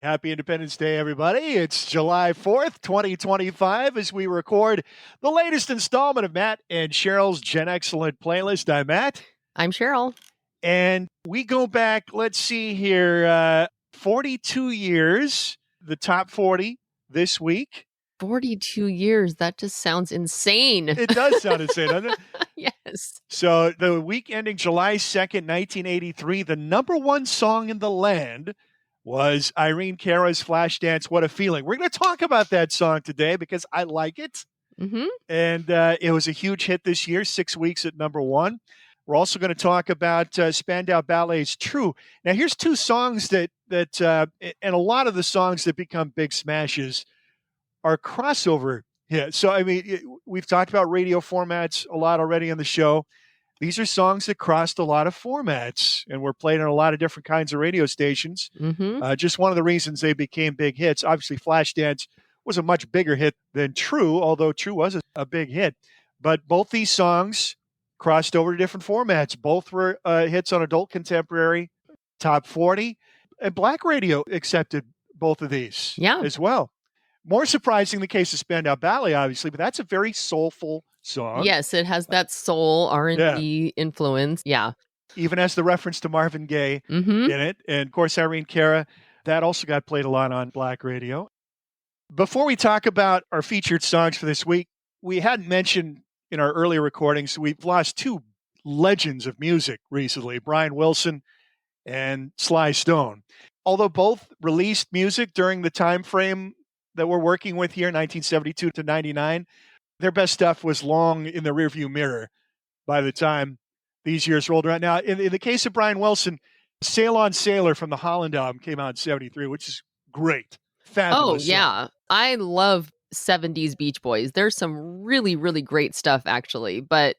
Happy Independence Day, everybody. It's July 4th, 2025, as we record the latest installment of Matt and Cheryl's Gen Excellent playlist. I'm Matt. I'm Cheryl. And we go back, let's see here, 42 years, the top 40 this week. 42 years. That just sounds insane. It does sound insane, doesn't it? Yes. So the week ending July 2nd, 1983, the number one song in the land was Irene Cara's Flashdance, What a Feeling. We're going to talk about that song today because I like it. Mm-hmm. And it was a huge hit this year, 6 weeks at number one. We're also going to talk about Spandau Ballet's True. Now, here's two songs that and a lot of the songs that become big smashes are crossover hits. So, I mean, we've talked about radio formats a lot already on the show. These are songs that crossed a lot of formats and were played on a lot of different kinds of radio stations. Mm-hmm. Just one of the reasons they became big hits. Obviously, Flashdance was a much bigger hit than True, although True was a big hit. But both these songs crossed over to different formats. Both were hits on adult contemporary, top 40. And Black radio accepted both of these as well. More surprising the case of Spandau Ballet, obviously, but that's a very soulful song. Yes, it has that soul R&B influence. Yeah. Even has the reference to Marvin Gaye Mm-hmm. in it. And, of course, Irene Cara, that also got played a lot on Black radio. Before we talk about our featured songs for this week, we hadn't mentioned in our earlier recordings, we've lost two legends of music recently, Brian Wilson and Sly Stone. Although both released music during the time frame that we're working with here, 1972 to 99, their best stuff was long in the rearview mirror by the time these years rolled around. Now, in the case of Brian Wilson, Sail On Sailor from the Holland album came out in 73, which is great. Fabulous. Oh, yeah. Song. I love 70s Beach Boys. There's some really, really great stuff, actually. But,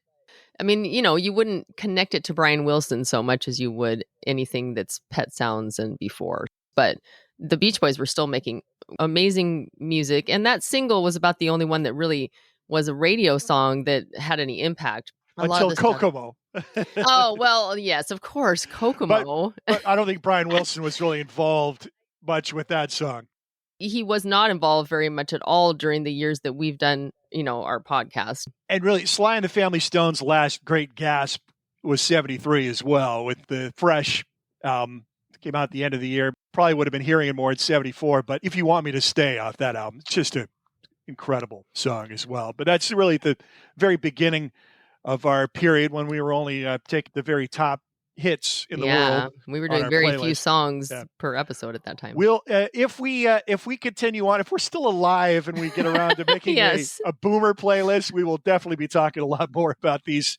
I mean, you wouldn't connect it to Brian Wilson so much as you would anything that's Pet Sounds and before. But the Beach Boys were still making amazing music. And that single was about the only one that really was a radio song that had any impact. Until Kokomo. Oh, well, yes, of course, Kokomo. But I don't think Brian Wilson was really involved much with that song. He was not involved very much at all during the years that we've done, our podcast. And really, Sly and the Family Stone's last great gasp was 73 as well, with the Fresh album. Came out at the end of the year. Probably would have been hearing it more in 74, but If You Want Me to Stay off that album, it's just an incredible song as well. But that's really the very beginning of our period when we were only taking the very top hits in the world. We were doing very few songs per episode at that time. We'll if we continue on, if we're still alive and we get around to making a boomer playlist, we will definitely be talking a lot more about these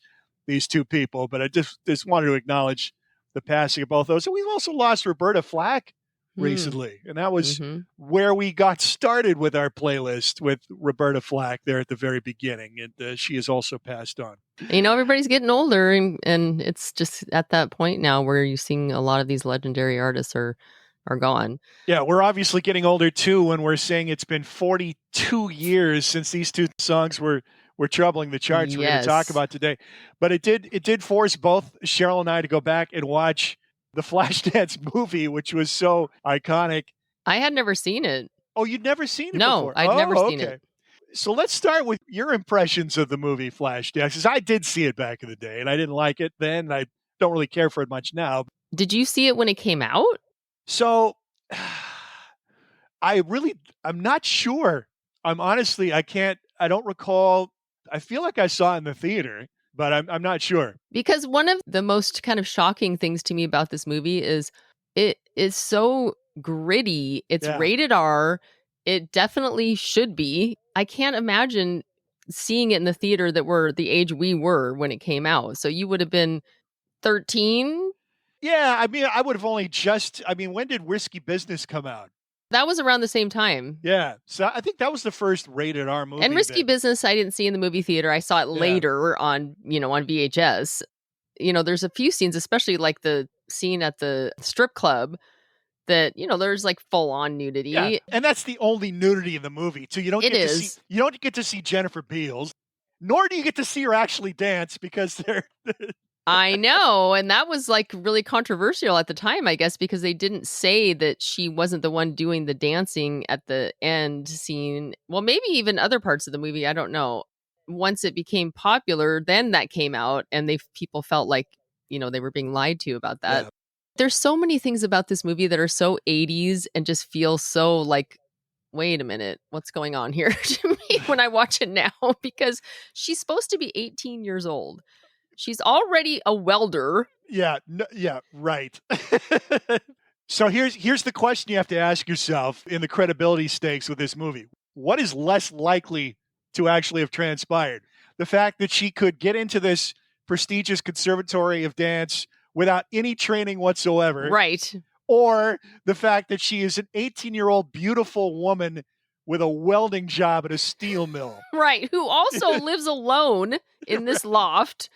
two people. But I just wanted to acknowledge the passing of both those. And we've also lost Roberta Flack recently. And that was where we got started with our playlist, with Roberta Flack there at the very beginning. And she has also passed on. Everybody's getting older, and it's just at that point now where you're seeing a lot of these legendary artists are gone. Yeah, we're obviously getting older too when we're saying it's been 42 years since these two songs were troubling the charts. We're going to talk about today. But it did force both Cheryl and I to go back and watch the Flashdance movie, which was so iconic. I had never seen it. Oh, you'd never seen it before? No, I'd never seen it. So let's start with your impressions of the movie Flashdance, because I did see it back in the day, and I didn't like it then. I don't really care for it much now. Did you see it when it came out? So I'm not sure. I don't recall. I feel like I saw it in the theater, but I'm not sure. Because one of the most kind of shocking things to me about this movie is it is so gritty. It's rated R. It definitely should be. I can't imagine seeing it in the theater that were the age we were when it came out. So you would have been 13? Yeah, I mean, I would have only when did Risky Business come out? That was around the same time. Yeah. So I think that was the first rated R movie. And Risky Business, I didn't see in the movie theater. I saw it later on VHS. There's a few scenes, especially like the scene at the strip club, that there's like full on nudity. Yeah. And that's the only nudity in the movie too. You don't get to see Jennifer Beals, nor do you get to see her actually dance because I know. And that was like really controversial at the time, I guess, because they didn't say that she wasn't the one doing the dancing at the end scene. Well, maybe even other parts of the movie. I don't know. Once it became popular, then that came out and people felt like, they were being lied to about that. Yeah. There's so many things about this movie that are so 80s and just feel so like, wait a minute, what's going on here to me when I watch it now? Because she's supposed to be 18 years old. She's already a welder. Yeah, right. So here's the question you have to ask yourself in the credibility stakes with this movie. What is less likely to actually have transpired? The fact that she could get into this prestigious conservatory of dance without any training whatsoever. Right. Or the fact that she is an 18-year-old beautiful woman with a welding job at a steel mill. Right. Who also lives alone in this loft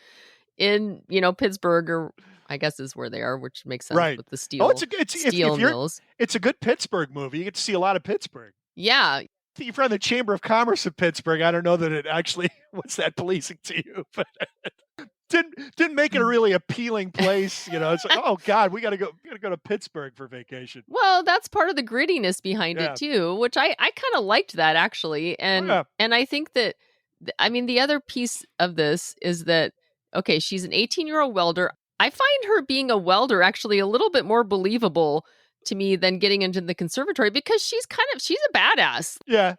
in, Pittsburgh, or I guess is where they are, which makes sense with the steel, steel mills. It's a good Pittsburgh movie. You get to see a lot of Pittsburgh. Yeah. You're from the Chamber of Commerce of Pittsburgh. I don't know that it actually was that pleasing to you, but didn't make it a really appealing place. It's like, oh God, we gotta go to Pittsburgh for vacation. Well, that's part of the grittiness behind it too, which I kind of liked that actually. And and I think that, the other piece of this is that, okay, she's an 18-year-old welder. I find her being a welder actually a little bit more believable to me than getting into the conservatory, because she's a badass. Yeah.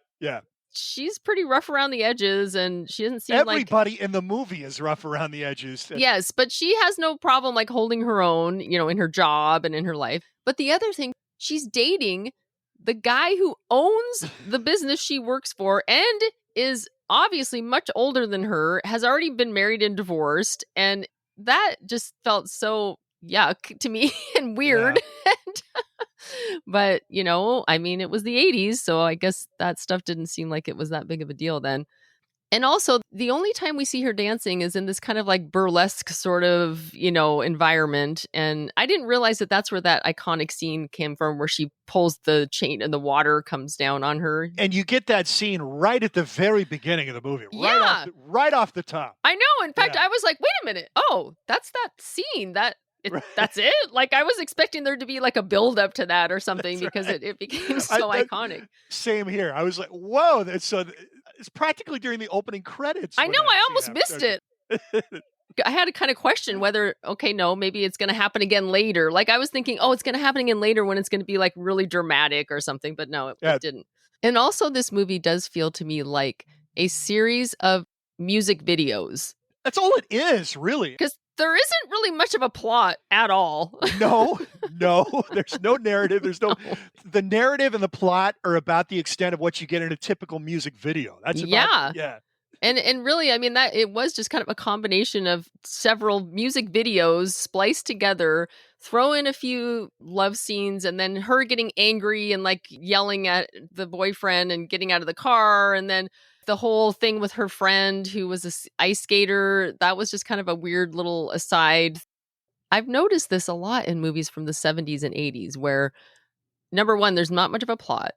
She's pretty rough around the edges, and she doesn't seem everybody in the movie is rough around the edges. Yes, but she has no problem like holding her own, in her job and in her life. But the other thing, she's dating the guy who owns the business she works for and is obviously much older than her, has already been married and divorced, and that just felt so yuck to me and weird. Yeah. But, it was the 80s, so I guess that stuff didn't seem like it was that big of a deal then. And also, the only time we see her dancing is in this kind of like burlesque sort of, environment. And I didn't realize that that's where that iconic scene came from, where she pulls the chain and the water comes down on her. And you get that scene right at the very beginning of the movie. Yeah. Right off the top. I know. In fact, I was like, wait a minute. Oh, that's that scene. That's it? Like, I was expecting there to be like a build up to that or something, because it became so iconic. Same here. I was like, whoa. It's practically during the opening credits. I know. I almost missed it. I had to kind of question whether, okay, no, maybe it's going to happen again later. Like, I was thinking, oh, it's going to happen again later when it's going to be like really dramatic or something. But no, it didn't. And also, this movie does feel to me like a series of music videos. That's all it is, really. Because there isn't really much of a plot at all. No, there's no narrative. The narrative and the plot are about the extent of what you get in a typical music video. That's about, yeah. And really, that it was just kind of a combination of several music videos spliced together, throw in a few love scenes, and then her getting angry and like yelling at the boyfriend and getting out of the car, and then the whole thing with her friend who was an ice skater. That was just kind of a weird little aside. I've noticed this a lot in movies from the 70s and 80s, where number one, there's not much of a plot.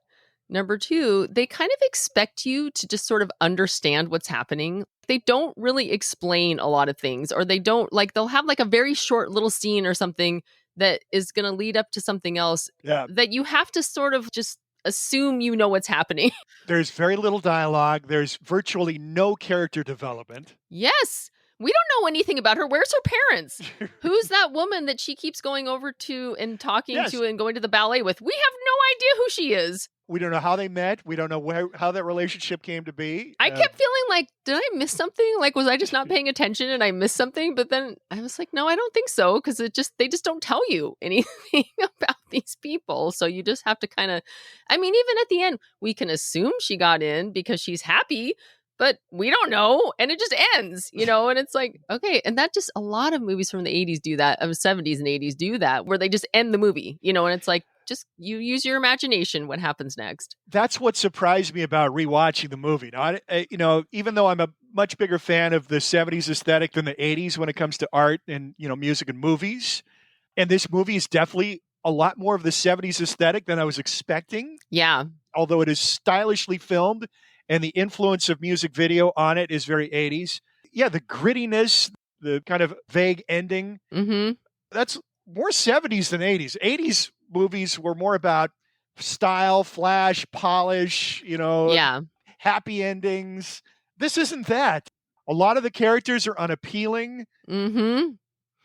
Number two, they kind of expect you to just sort of understand what's happening. They don't really explain a lot of things, or they'll have like a very short little scene or something that is going to lead up to something else that you have to sort of just assume what's happening. There's very little dialogue. There's virtually no character development. Yes. We don't know anything about her. Where's her parents? Who's that woman that she keeps going over to and talking to and going to the ballet with? We have no idea who she is. We don't know how they met. We don't know how that relationship came to be. I kept feeling like, did I miss something? Like, was I just not paying attention and I missed something? But then I was like, no, I don't think so. Because they just don't tell you anything about these people. So you just have to kind of, even at the end, we can assume she got in because she's happy, but we don't know. And it just ends, and it's like, okay. And that just, a lot of movies from the 80s do that, of the 70s and 80s do that, where they just end the movie, and it's like, just you use your imagination what happens next. That's what surprised me about rewatching the movie. Now, even though I'm a much bigger fan of the 70s aesthetic than the 80s when it comes to art and, music and movies, and this movie is definitely a lot more of the 70s aesthetic than I was expecting. Yeah. Although it is stylishly filmed and the influence of music video on it is very 80s. Yeah, the grittiness, the kind of vague ending. Mm-hmm. That's more 70s than 80s. 80s movies were more about style, flash, polish, Yeah. happy endings. This isn't that. A lot of the characters are unappealing. Mm-hmm.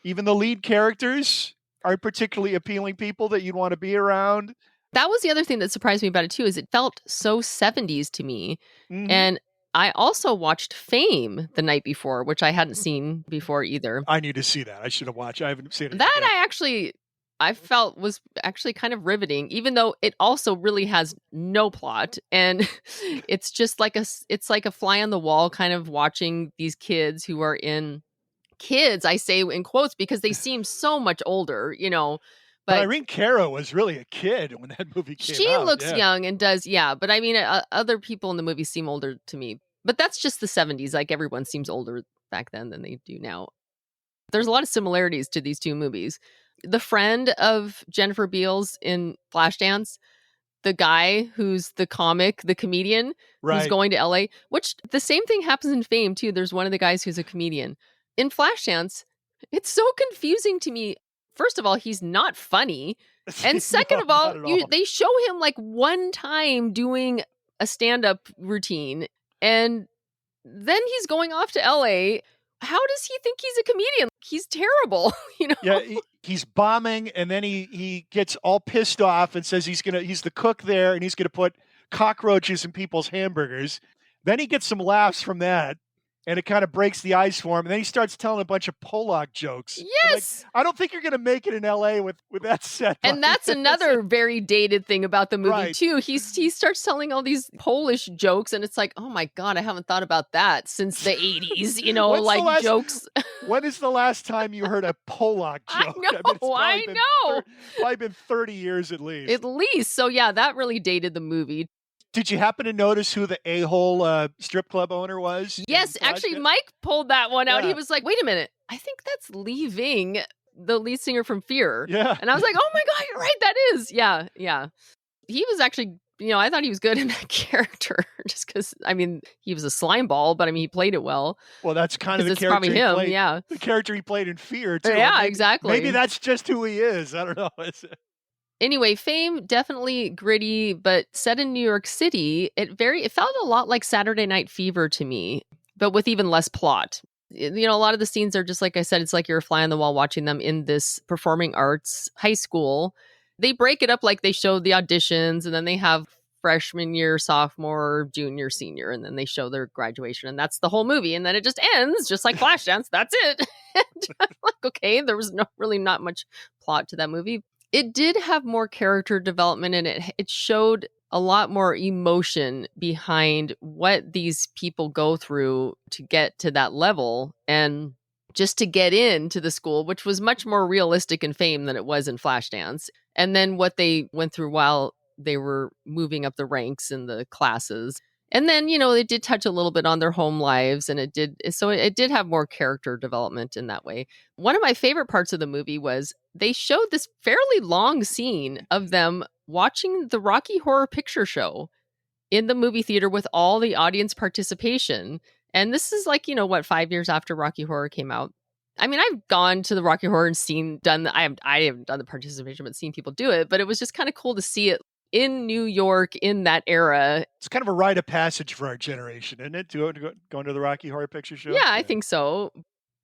Even the lead characters aren't particularly appealing people that you'd want to be around. That was the other thing that surprised me about it too, is it felt so 70s to me. Mm-hmm. And I also watched Fame the night before, which I hadn't seen before either. I need to see that. I should have watched. I haven't seen it That yet. I felt was actually kind of riveting, even though it also really has no plot. And it's just like it's like a fly on the wall kind of watching these kids who are in kids, I say in quotes because they seem so much older, But but Irene Cara was really a kid when that movie came she out. looks Yeah. young and does, yeah. But I mean, other people in the movie seem older to me. But that's just the 70s. Like everyone seems older back then than they do now. There's a lot of similarities to these two movies. The friend of Jennifer Beals in Flashdance, the guy who's the comic, the comedian who's Right. going to LA, which the same thing happens in Fame too. There's one of the guys who's a comedian. In Flashdance, it's so confusing to me. First of all, he's not funny. And second No, of all, not at all. they show him like one time doing a stand-up routine, and then he's going off to LA. How does he think he's a comedian? He's terrible, Yeah, he's bombing, and then he gets all pissed off and says he's the cook there, and he's gonna put cockroaches in people's hamburgers. Then he gets some laughs from that, and it kind of breaks the ice for him. And then he starts telling a bunch of Pollock jokes. Yes. I don't think you're gonna make it in LA with that set. And that's another very dated thing about the movie Right. too. He starts telling all these Polish jokes, and it's like, oh my God, I haven't thought about that since the 80s, jokes. When is the last time you heard a Pollock joke? I know. Probably been 30 years at least. At least. So yeah, that really dated the movie. Did you happen to notice who the a-hole strip club owner was? Yes, actually, Mike pulled that one out. Yeah. He was like, wait a minute, I think that's Leaving, the lead singer from Fear. Yeah. And I was like, oh my God, you're right, that is. Yeah, yeah. He was actually, I thought he was good in that character just because, he was a slime ball, but he played it well. Well, that's kind of the character probably him, played, yeah. The character he played in Fear, too. Yeah, exactly. Maybe that's just who he is. I don't know. Anyway, Fame, definitely gritty, but set in New York City. It felt a lot like Saturday Night Fever to me, but with even less plot. A lot of the scenes are just, like I said, it's like you're a fly on the wall watching them in this performing arts high school. They break it up like they show the auditions, and then they have freshman year, sophomore, junior, senior, and then they show their graduation, and that's the whole movie. And then it just ends, just like Flashdance. That's it. And I'm like, okay, there was not much plot to that movie. It did have more character development in it. It showed a lot more emotion behind what these people go through to get to that level and just to get into the school, which was much more realistic in Fame than it was in Flashdance. And then what they went through while they were moving up the ranks in the classes. And then, it did touch a little bit on their home lives, and it did have more character development in that way. One of my favorite parts of the movie was they showed this fairly long scene of them watching the Rocky Horror Picture Show in the movie theater with all the audience participation. And this is 5 years after Rocky Horror came out. I've gone to the Rocky Horror and I haven't done the participation, but seen people do it. But it was just kind of cool to see it in New York in that era. It's kind of a rite of passage for our generation, isn't it? Going to the Rocky Horror Picture Show? Yeah, I think so.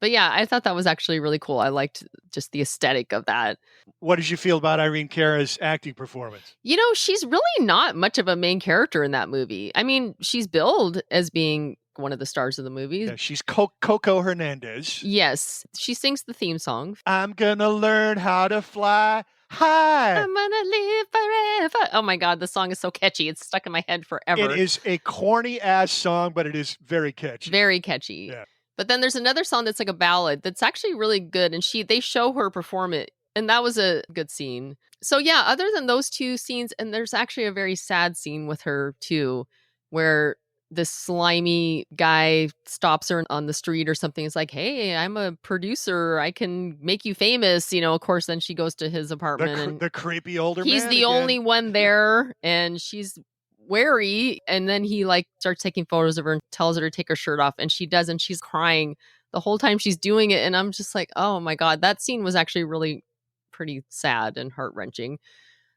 But yeah, I thought that was actually really cool. I liked just the aesthetic of that. What did you feel about Irene Cara's acting performance? She's really not much of a main character in that movie. She's billed as being one of the stars of the movie. Yeah, she's Coco Hernandez. Yes, she sings the theme song. I'm gonna learn how to fly high. I'm gonna live forever. Oh my God, the song is so catchy. It's stuck in my head forever. It is a corny ass song, but it is very catchy. Very catchy. Yeah. But then there's another song that's like a ballad that's actually really good, and they show her perform it, and that was a good scene. So yeah, other than those two scenes, and there's actually a very sad scene with her too, where this slimy guy stops her on the street or something. It's like, hey, I'm a producer. I can make you famous. Of course, then she goes to his apartment. and the creepy older he's man the again. only one there, and she's wary. And then he starts taking photos of her and tells her to take her shirt off. And she does, and she's crying the whole time she's doing it. And I'm just like, oh my God, that scene was actually really pretty sad and heart-wrenching.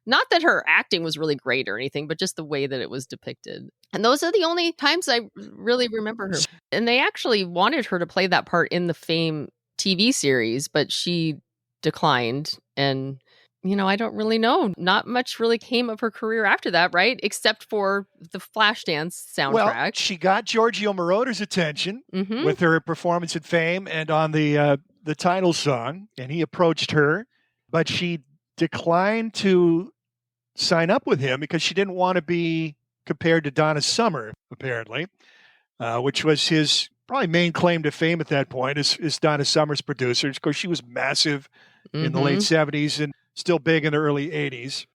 Not that her acting was really great or anything, but just the way that it was depicted. And those are the only times I really remember her. And they actually wanted her to play that part in the Fame TV series, but she declined. And, I don't really know. Not much really came of her career after that, right? Except for the Flashdance soundtrack. Well, she got Giorgio Moroder's attention with her performance in Fame and on the title song, and he approached her, but she declined to sign up with him because she didn't want to be compared to Donna Summer, apparently, which was his probably main claim to fame at that point is Donna Summer's producer. Of course, she was massive in the late 70s and still big in the early 80s.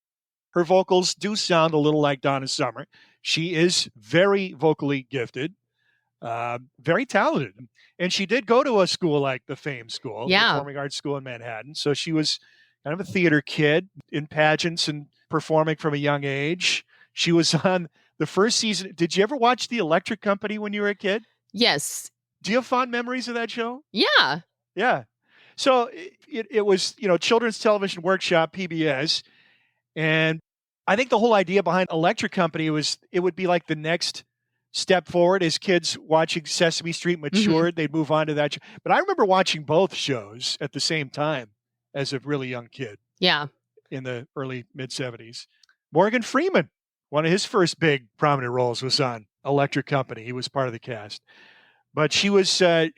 Her vocals do sound a little like Donna Summer. She is very vocally gifted, very talented. And she did go to a school like the Fame School, Performing Arts School in Manhattan. So she was kind of a theater kid in pageants and performing from a young age. She was on the first season. Did you ever watch The Electric Company when you were a kid? Yes. Do you have fond memories of that show? Yeah. Yeah. So it was, Children's Television Workshop, PBS. And I think the whole idea behind Electric Company was it would be like the next step forward as kids watching Sesame Street matured. They'd move on to that. But I remember watching both shows at the same time as a really young kid. Yeah. In the early mid-70s. Morgan Freeman, one of his first big prominent roles was on Electric Company. He was part of the cast. But she was a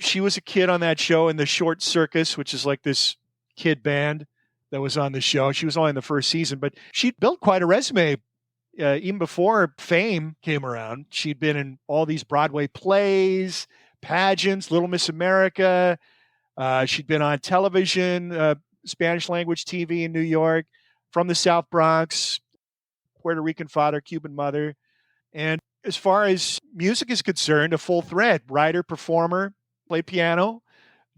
kid on that show in the Short Circus, which is like this kid band that was on the show. She was only in the first season, but she'd built quite a resume even before Fame came around. She'd been in all these Broadway plays, pageants, Little Miss America. She'd been on television, Spanish language TV in New York, from the South Bronx, Puerto Rican father, Cuban mother. And as far as music is concerned, a full thread, writer, performer, play piano,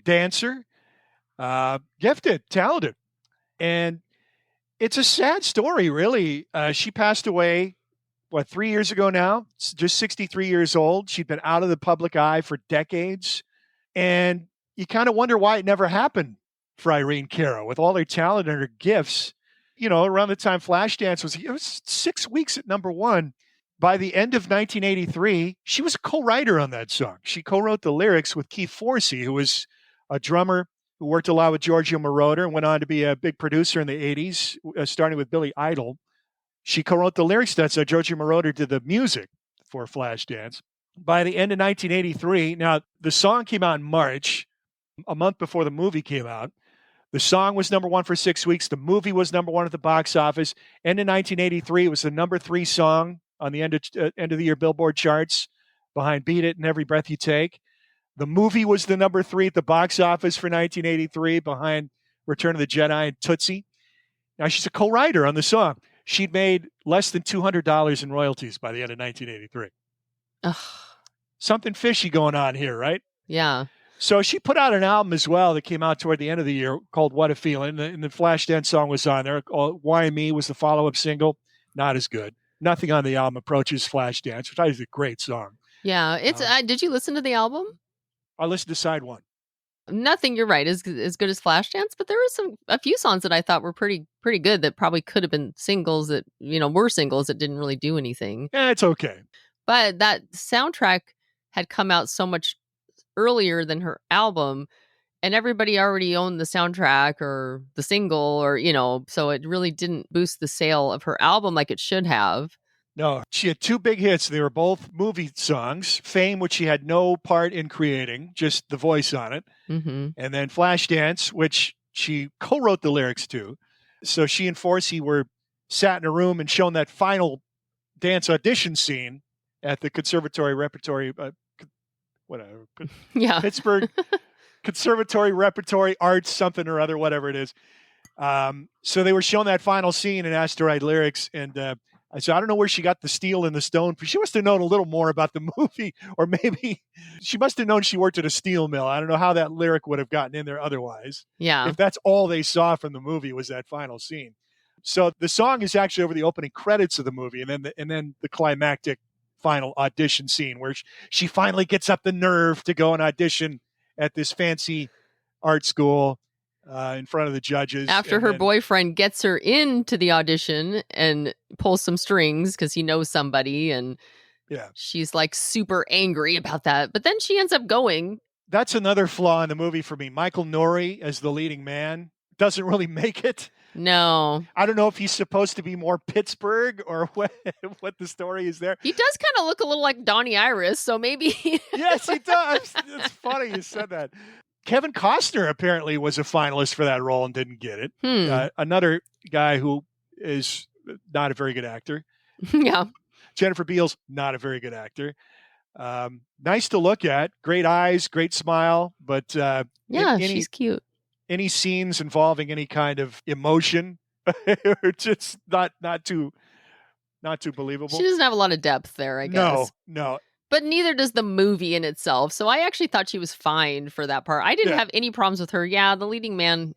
dancer, gifted, talented. And it's a sad story, really. She passed away, 3 years ago now, just 63 years old. She'd been out of the public eye for decades. And you kind of wonder why it never happened for Irene Cara with all her talent and her gifts. Around the time Flashdance it was 6 weeks at number one. By the end of 1983, she was a co-writer on that song. She co-wrote the lyrics with Keith Forsey, who was a drummer who worked a lot with Giorgio Moroder and went on to be a big producer in the 80s, starting with Billy Idol. She co-wrote the lyrics. That's Giorgio Moroder did the music for Flashdance. By the end of 1983, now the song came out in March, a month before the movie came out. The song was number one for 6 weeks. The movie was number one at the box office. End of 1983, it was the number 3 song on the end of the year Billboard charts, behind "Beat It" and "Every Breath You Take." The movie was the number 3 at the box office for 1983, behind "Return of the Jedi" and "Tootsie." Now she's a co-writer on the song. She'd made less than $200 in royalties by the end of 1983. Ugh. Something fishy going on here, right? Yeah. So she put out an album as well that came out toward the end of the year called "What a Feeling," and the Flashdance song was on there. "Why Me" was the follow-up single. Not as good. Nothing on the album approaches Flashdance, which I think is a great song. Yeah. It's. Did you listen to the album? I listened to side one. Nothing, you're right, as good as Flashdance, but there were a few songs that I thought were pretty good that probably could have been singles that, were singles that didn't really do anything. Yeah, it's okay. But that soundtrack had come out so much earlier than her album, and everybody already owned the soundtrack or the single or, so it really didn't boost the sale of her album like it should have. No, she had 2 big hits. They were both movie songs. Fame, which she had no part in creating, just the voice on it. Mm-hmm. And then Flashdance, which she co-wrote the lyrics to. So she and Forsey were sat in a room and shown that final dance audition scene at the Conservatory Repertory, Yeah. Pittsburgh Conservatory Repertory Arts, something or other, whatever it is. So they were shown that final scene and asked to write lyrics. And I said, I don't know where she got the steel and the stone. She must have known a little more about the movie, or maybe she must have known she worked at a steel mill. I don't know how that lyric would have gotten in there otherwise. Yeah. If that's all they saw from the movie was that final scene. So the song is actually over the opening credits of the movie, and then the climactic final audition scene where she finally gets up the nerve to go and audition at this fancy art school in front of the judges. After her boyfriend gets her into the audition and pulls some strings because he knows somebody, and she's like super angry about that. But then she ends up going. That's another flaw in the movie for me. Michael Nouri as the leading man doesn't really make it. No. I don't know if he's supposed to be more Pittsburgh or what the story is there. He does kind of look a little like Donnie Iris, so maybe. Yes, he does. It's funny you said that. Kevin Costner apparently was a finalist for that role and didn't get it. Another guy who is not a very good actor. Yeah. Jennifer Beals, not a very good actor. Nice to look at. Great eyes, great smile. But she's cute. Any scenes involving any kind of emotion are just not too believable. She doesn't have a lot of depth there, I guess. No. But neither does the movie in itself. So I actually thought she was fine for that part. I didn't have any problems with her. Yeah, the leading man,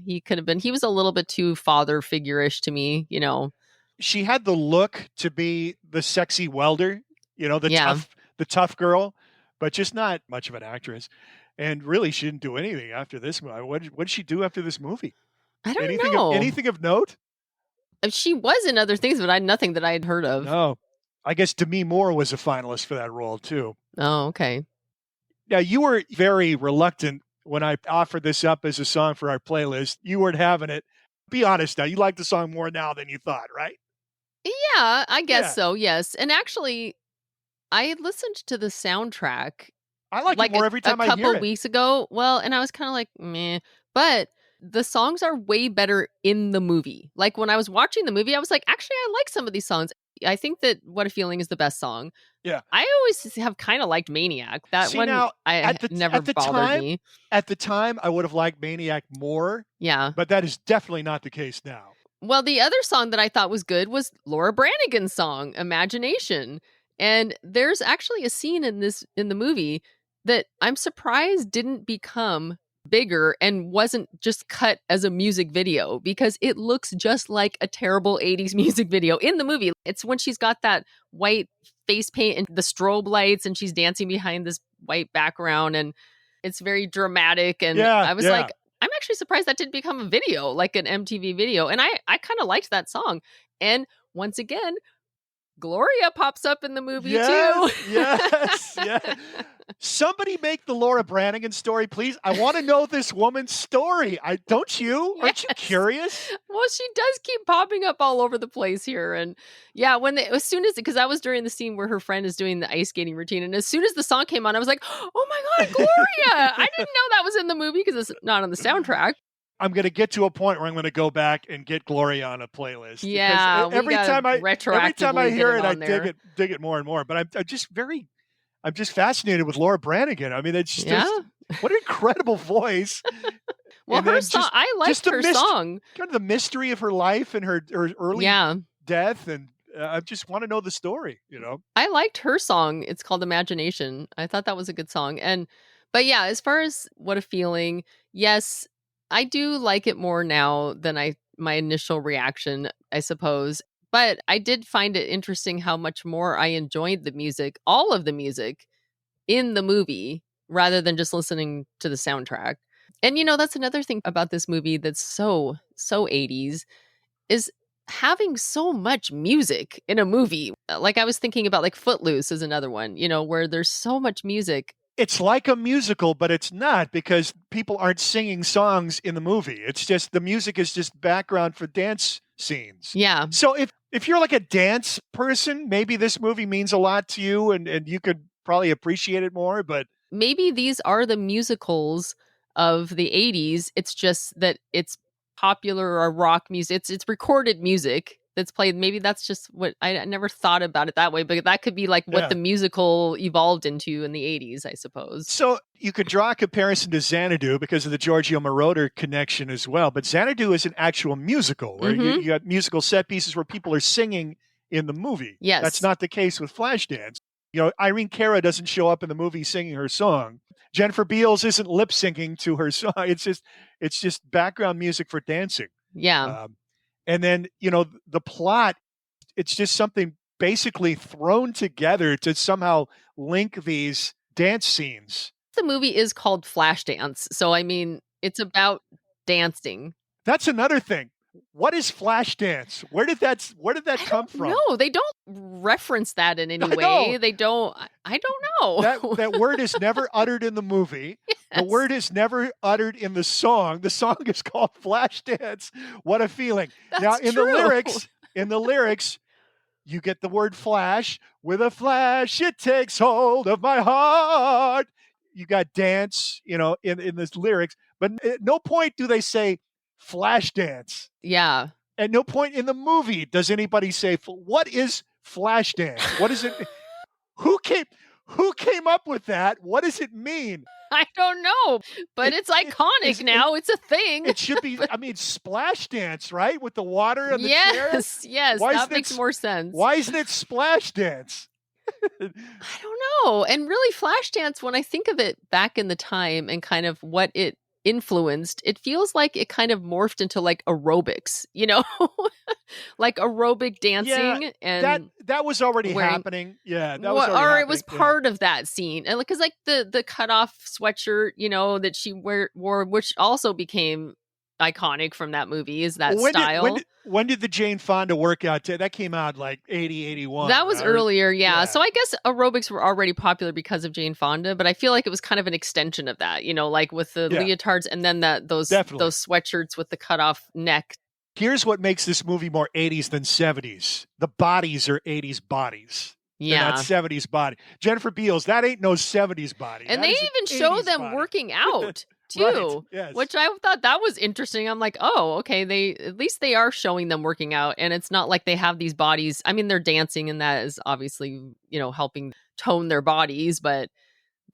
he could have been. He was a little bit too father figure-ish to me, you know. She had the look to be the sexy welder, you know, the tough girl, but just not much of an actress. And really, she didn't do anything after this movie. What did she do after this movie? I don't know. Anything of note? She was in other things, but nothing that I had heard of. No. I guess Demi Moore was a finalist for that role, too. Oh, okay. Now, you were very reluctant when I offered this up as a song for our playlist. You weren't having it. Be honest now. You like the song more now than you thought, right? Yeah, I guess so, yes. And actually, I had listened to the soundtrack. I like it more every time I hear it. A couple weeks ago. Well, and I was kind of like, meh. But the songs are way better in the movie. Like when I was watching the movie, I was like, actually, I like some of these songs. I think that What a Feeling is the best song. Yeah. I always have kind of liked Maniac. That one never bothered me. At the time, I would have liked Maniac more. Yeah. But that is definitely not the case now. Well, the other song that I thought was good was Laura Branigan's song, Imagination. And there's actually a scene in the movie that I'm surprised didn't become bigger and wasn't just cut as a music video, because it looks just like a terrible 80s music video in the movie. It's when she's got that white face paint and the strobe lights and she's dancing behind this white background, and it's very dramatic. And I was like, I'm actually surprised that didn't become a video, like an MTV video. And I kind of liked that song. And once again, Gloria pops up in the movie too. Yes. Somebody make the Laura Branigan story, please. I want to know this woman's story. Don't you? Aren't you curious? Well, she does keep popping up all over the place here. And yeah, because that was during the scene where her friend is doing the ice skating routine. And as soon as the song came on, I was like, oh my God, Gloria. I didn't know that was in the movie because it's not on the soundtrack. I'm going to get to a point where I'm going to go back and get Gloria on a playlist. Yeah, every time I hear it, I dig it more and more. But I'm just fascinated with Laura Branigan. I mean, it's just what an incredible voice. Well, her song, I liked her song. Kind of the mystery of her life and her early death, and I just want to know the story. You know, I liked her song. It's called Imagination. I thought that was a good song. But yeah, as far as What a Feeling, yes. I do like it more now than my initial reaction, I suppose. But I did find it interesting how much more I enjoyed the music, all of the music in the movie, rather than just listening to the soundtrack. And, that's another thing about this movie that's so 80s is having so much music in a movie. Like I was thinking about like Footloose is another one, where there's so much music. It's like a musical, but it's not, because people aren't singing songs in the movie. It's just the music is just background for dance scenes. Yeah. So if you're like a dance person, maybe this movie means a lot to you and you could probably appreciate it more, but maybe these are the musicals of the 80s. It's just that it's popular or rock music. It's recorded music that's played. Maybe that's just what I never thought about it that way, but that could be like what the musical evolved into in the 80s, I suppose. So you could draw a comparison to Xanadu because of the Giorgio Moroder connection as well. But Xanadu is an actual musical where you got musical set pieces where people are singing in the movie. Yes. That's not the case with Flashdance. Irene Cara doesn't show up in the movie singing her song. Jennifer Beals isn't lip syncing to her song. It's just background music for dancing. Yeah. And then, the plot, it's just something basically thrown together to somehow link these dance scenes the movie is called Flashdance. So, I mean, it's about dancing. That's another thing. What is Flashdance? Where did that come from? No, they don't reference that in any I know. way. They don't. I don't know. That word is never uttered in the movie. Yes. The word is never uttered in the song. The song is called Flashdance. What a feeling. That's now in true. the lyrics, you get the word flash. With a flash, it takes hold of my heart. You got dance, in this lyrics, but at no point do they say flash dance. Yeah. At no point in the movie does anybody say, what is Flashdance? What is it? Who came up with that? What does it mean? I don't know, but it's iconic now. It's a thing. It should be, splash dance, right? With the water and the chair? Yes, that makes more sense. Why isn't it splash dance? I don't know. And really, Flashdance, when I think of it back in the time and kind of what it influenced, it feels like it kind of morphed into like aerobics, like aerobic dancing. Yeah, and that was already happening. Yeah, that was already happening. It was part of that scene. And because like the cutoff sweatshirt, that she wore, which also became iconic from that movie, is that style. When did the Jane Fonda workout? That came out like 80, 81. That was earlier, yeah. So I guess aerobics were already popular because of Jane Fonda, but I feel like it was kind of an extension of that, like with the leotards and then those sweatshirts with the cutoff neck. Here's what makes this movie more 80s than 70s. The bodies are 80s bodies. Yeah. They're not 70s body. Jennifer Beals, that ain't no 70s body. And that they even show them body. Working out. Too, right, yes. Which I thought that was interesting. I'm like, oh, okay, at least they are showing them working out, and it's not like they have these bodies. I mean, they're dancing, and that is obviously, helping tone their bodies, but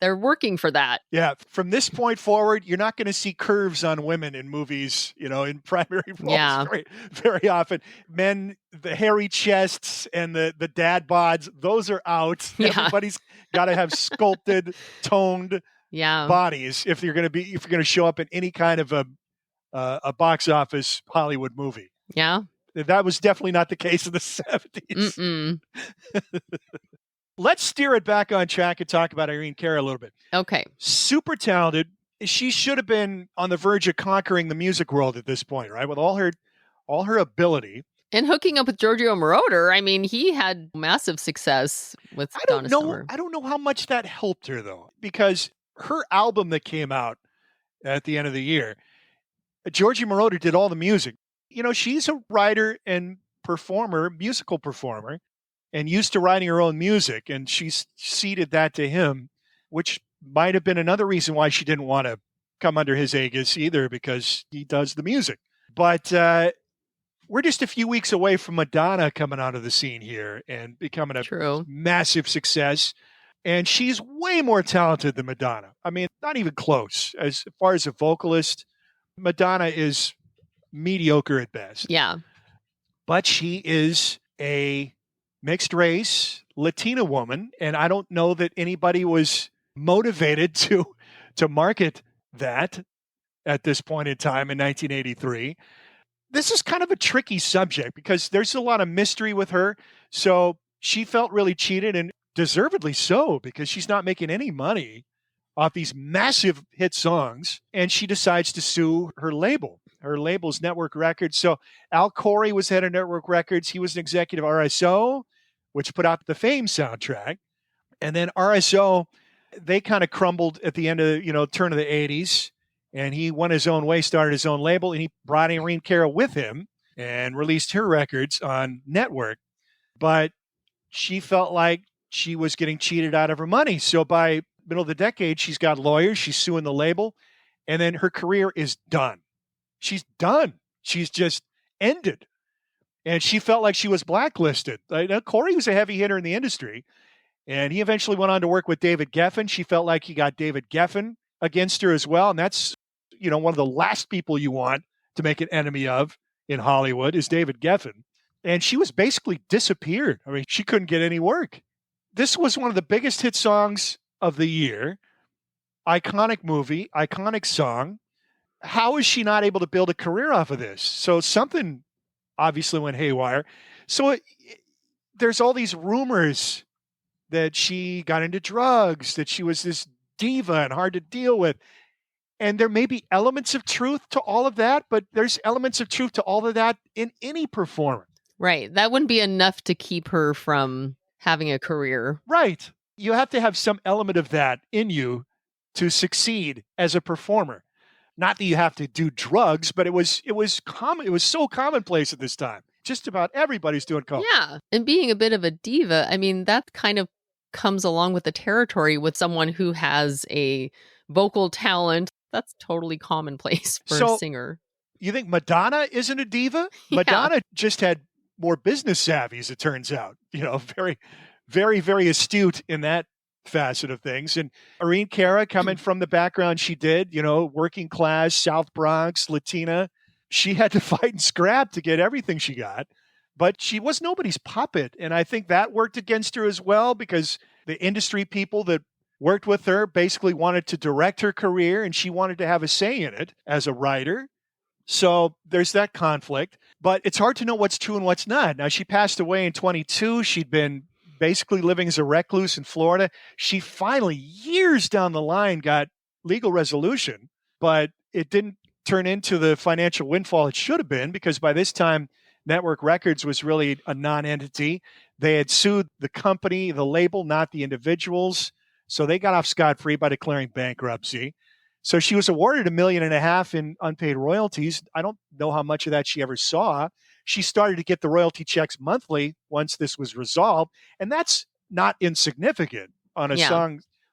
they're working for that. Yeah, from this point forward, you're not going to see curves on women in movies, in primary roles very, very often. Men, the hairy chests and the dad bods, those are out. Yeah. Everybody's got to have sculpted, toned bodies if you're going to show up in any kind of a box office Hollywood movie. Yeah. That was definitely not the case in the 70s. Let's steer it back on track and talk about Irene Cara a little bit. Okay. Super talented. She should have been on the verge of conquering the music world at this point, right? With all her ability. And hooking up with Giorgio Moroder, I mean, he had massive success with Donna Summer. I don't know how much that helped her, though, because her album that came out at the end of the year, Giorgio Moroder did all the music. She's a writer and musical performer, and used to writing her own music, and she's ceded that to him, which might have been another reason why she didn't want to come under his aegis either, because he does the music. But we're just a few weeks away from Madonna coming out of the scene here and becoming a massive success. And she's way more talented than Madonna. I mean, not even close. As far as a vocalist, Madonna is mediocre at best. Yeah. But she is a mixed race Latina woman, and I don't know that anybody was motivated to market that at this point in time in 1983. This is kind of a tricky subject because there's a lot of mystery with her. So she felt really cheated, and deservedly so, because she's not making any money off these massive hit songs, and she decides to sue her label. Her label's Network Records. So Al Corey was head of Network Records. He was an executive RSO, which put out the Fame soundtrack. And then RSO, they kind of crumbled at the end of, turn of the 80s. And he went his own way, started his own label, and he brought Irene Cara with him and released her records on Network. But she felt like she was getting cheated out of her money. So by middle of the decade, she's got lawyers, she's suing the label, and then her career is done. She's done. She's just ended. And she felt like she was blacklisted. Corey was a heavy hitter in the industry, and he eventually went on to work with David Geffen. She felt like he got David Geffen against her as well, and that's one of the last people you want to make an enemy of in Hollywood is David Geffen. And she was basically disappeared. I mean, she couldn't get any work. This was one of the biggest hit songs of the year. Iconic movie, iconic song. How is she not able to build a career off of this? So something obviously went haywire. So there's all these rumors that she got into drugs, that she was this diva and hard to deal with. And there may be elements of truth to all of that, but there's elements of truth to all of that in any performer. Right. That wouldn't be enough to keep her from having a career. Right. You have to have some element of that in you to succeed as a performer. Not that you have to do drugs, but it was common. It was so commonplace at this time. Just about everybody's doing coke. Yeah. And being a bit of a diva, I mean, that kind of comes along with the territory with someone who has a vocal talent. That's totally commonplace for a singer. You think Madonna isn't a diva? Yeah. Madonna just had more business savvy, as it turns out. Very, very, very astute in that facet of things. And Irene Cara, coming from the background she did, working class, South Bronx, Latina, she had to fight and scrap to get everything she got. But she was nobody's puppet. And I think that worked against her as well, because the industry people that worked with her basically wanted to direct her career, and she wanted to have a say in it as a writer. So there's that conflict, but it's hard to know what's true and what's not. Now, she passed away in 22. She'd been basically living as a recluse in Florida. She finally, years down the line, got legal resolution, but it didn't turn into the financial windfall it should have been, because by this time, Network Records was really a non-entity. They had sued the company, the label, not the individuals. So they got off scot-free by declaring bankruptcy. So she was awarded $1.5 million in unpaid royalties. I don't know how much of that she ever saw. She started to get the royalty checks monthly once this was resolved, and that's not insignificant on a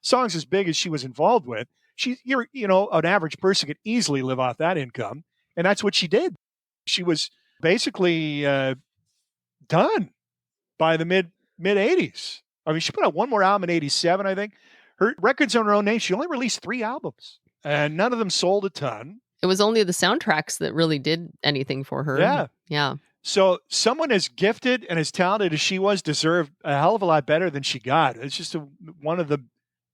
songs as big as she was involved with. An average person could easily live off that income, and that's what she did. She was basically done by the mid '80s. I mean, she put out one more album in '87, I think. Her records on her own name. She only released 3 albums, and none of them sold a ton. It was only the soundtracks that really did anything for her. Yeah. Yeah. So someone as gifted and as talented as she was deserved a hell of a lot better than she got. It's just one of the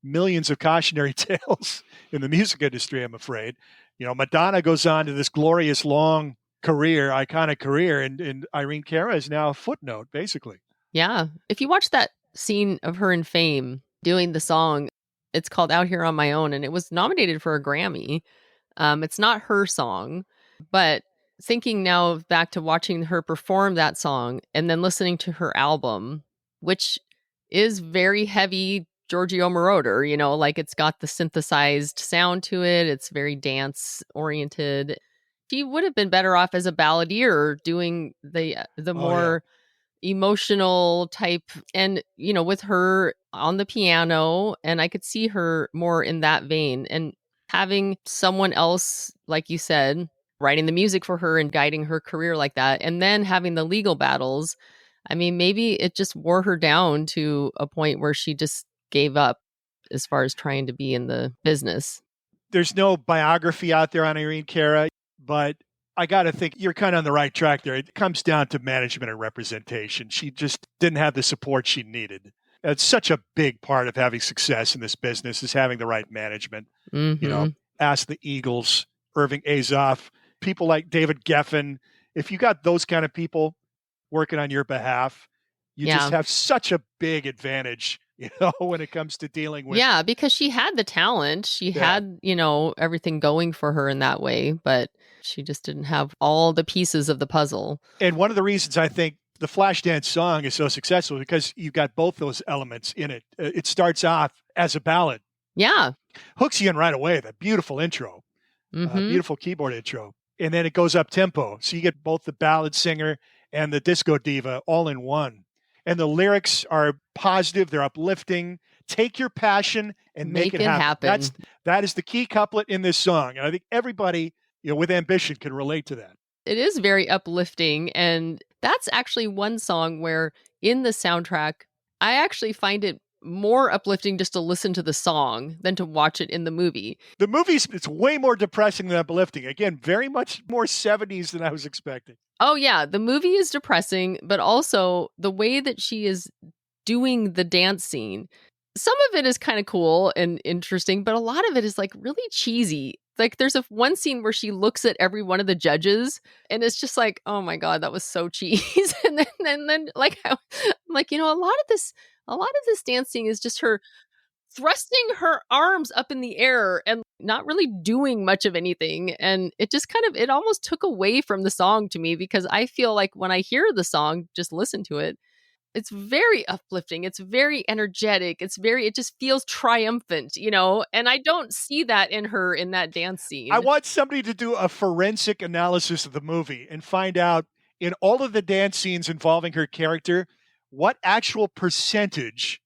millions of cautionary tales in the music industry, I'm afraid. Madonna goes on to this glorious, long career, iconic career, and Irene Cara is now a footnote, basically. Yeah. If you watch that scene of her in Fame doing the song, it's called Out Here on My Own, and it was nominated for a Grammy. It's not her song, but thinking now back to watching her perform that song and then listening to her album, which is very heavy Giorgio Moroder, like it's got the synthesized sound to it. It's very dance oriented. She would have been better off as a balladeer doing the more emotional type, and with her on the piano, and I could see her more in that vein, and having someone else, like you said, writing the music for her and guiding her career like that, and then having the legal battles. I mean, maybe it just wore her down to a point where she just gave up as far as trying to be in the business. There's no biography out there on Irene Cara, but I got to think you're kind of on the right track there. It comes down to management and representation. She just didn't have the support she needed. It's such a big part of having success in this business is having the right management. Mm-hmm. Ask the Eagles, Irving Azoff, people like David Geffen. If you got those kind of people working on your behalf, you just have such a big advantage, when it comes to dealing with. Yeah, because she had the talent. She had, everything going for her in that way, but she just didn't have all the pieces of the puzzle. And one of the reasons I think the Flashdance song is so successful because you've got both those elements in it. It starts off as a ballad. Yeah. Hooks you in right away, that beautiful intro, beautiful keyboard intro. And then it goes up tempo. So you get both the ballad singer and the disco diva all in one. And the lyrics are positive. They're uplifting. Take your passion and make it happen. That is the key couplet in this song. And I think everybody, with ambition can relate to that. It is very uplifting. And that's actually one song where in the soundtrack, I actually find it more uplifting just to listen to the song than to watch it in the movie. The movie's, it's way more depressing than uplifting. Again, very much more 70s than I was expecting. Oh, yeah. The movie is depressing, but also the way that she is doing the dance scene. Some of it is kind of cool and interesting, but a lot of it is like really cheesy. Like there's one scene where she looks at every one of the judges and it's just like, oh my God, that was so cheese. and then like, I'm like, a lot of this dancing is just her thrusting her arms up in the air and not really doing much of anything. And it just it almost took away from the song to me, because I feel like when I hear the song, just listen to it, it's very uplifting. It's very energetic. It just feels triumphant, and I don't see that in her in that dance scene. I want somebody to do a forensic analysis of the movie and find out, in all of the dance scenes involving her character, what actual percentage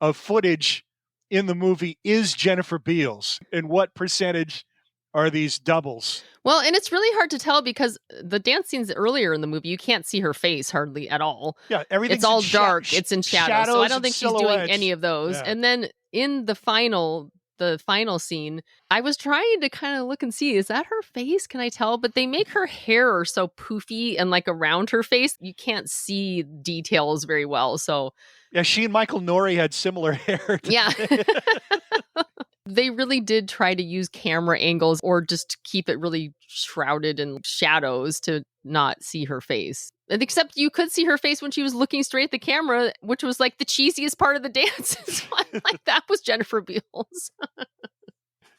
of footage in the movie is Jennifer Beals and what percentage are these doubles. Well, and it's really hard to tell because the dance scenes earlier in the movie, you can't see her face hardly at all. Yeah, everything's it's all dark. It's in shadows. So I don't think she's doing any of those. Yeah. And then in the final scene, I was trying to kind of look and see, is that her face? Can I tell? But they make her hair so poofy and like around her face, you can't see details very well. So yeah, she and Michael Nouri had similar hair. Yeah. They really did try to use camera angles or just keep it really shrouded in shadows to not see her face. Except you could see her face when she was looking straight at the camera, which was like the cheesiest part of the dance. Like that was Jennifer Beals.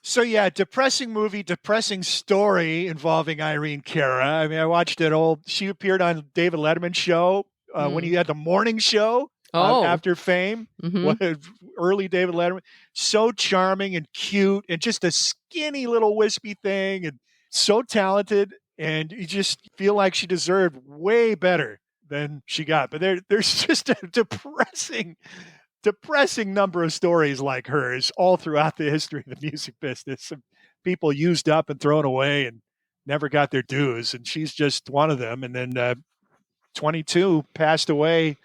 So yeah, depressing movie, depressing story involving Irene Cara. I mean, I watched it she appeared on David Letterman's show when he had the morning show. After Fame, early David Letterman, so charming and cute and just a skinny little wispy thing and so talented, and you just feel like she deserved way better than she got. But there's just a depressing number of stories like hers all throughout the history of the music business. Some people used up and thrown away and never got their dues, and she's just one of them. And then 22, passed away.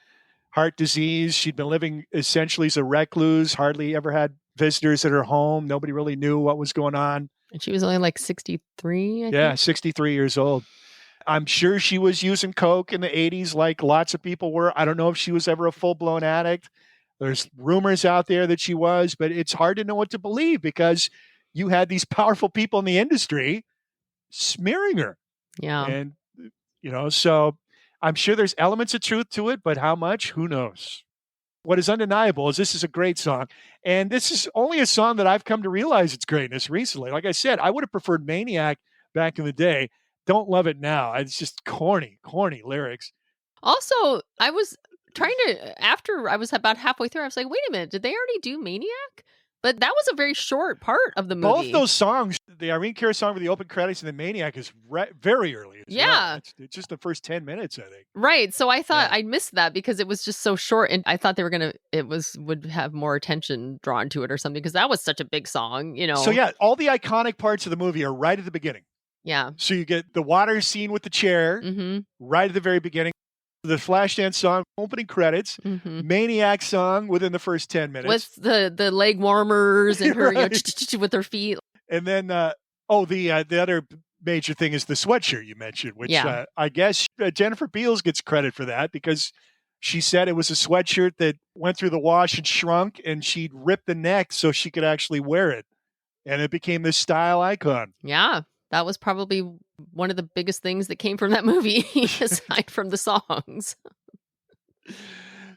Heart disease. She'd been living essentially as a recluse, hardly ever had visitors at her home. Nobody really knew what was going on. And she was only like 63, I think. 63 years old. I'm sure she was using coke in the 80s like lots of people were. I don't know if she was ever a full-blown addict. There's rumors out there that she was, but it's hard to know what to believe because you had these powerful people in the industry smearing her. Yeah. And, so I'm sure there's elements of truth to it, but how much? Who knows? What is undeniable is this is a great song. And this is only a song that I've come to realize its greatness recently. Like I said, I would have preferred Maniac back in the day. Don't love it now. It's just corny lyrics. Also, I was trying to, after I was about halfway through, I was like, wait a minute, did they already do Maniac? But that was a very short part of the movie. Both those songs, the Irene Cara song for the open credits and the Maniac is very early. Yeah. It's just the first 10 minutes, I think. Right. So I thought I missed that because it was just so short. And I thought they were would have more attention drawn to it or something because that was such a big song, So yeah, all the iconic parts of the movie are right at the beginning. Yeah. So you get the water scene with the chair right at the very beginning. The Flashdance song, opening credits, Maniac song within the first 10 minutes. With the leg warmers and her with her feet. And then, the other major thing is the sweatshirt you mentioned, which I guess Jennifer Beals gets credit for that because she said it was a sweatshirt that went through the wash and shrunk and she'd rip the neck so she could actually wear it. And it became this style icon. Yeah. That was probably one of the biggest things that came from that movie, aside from the songs.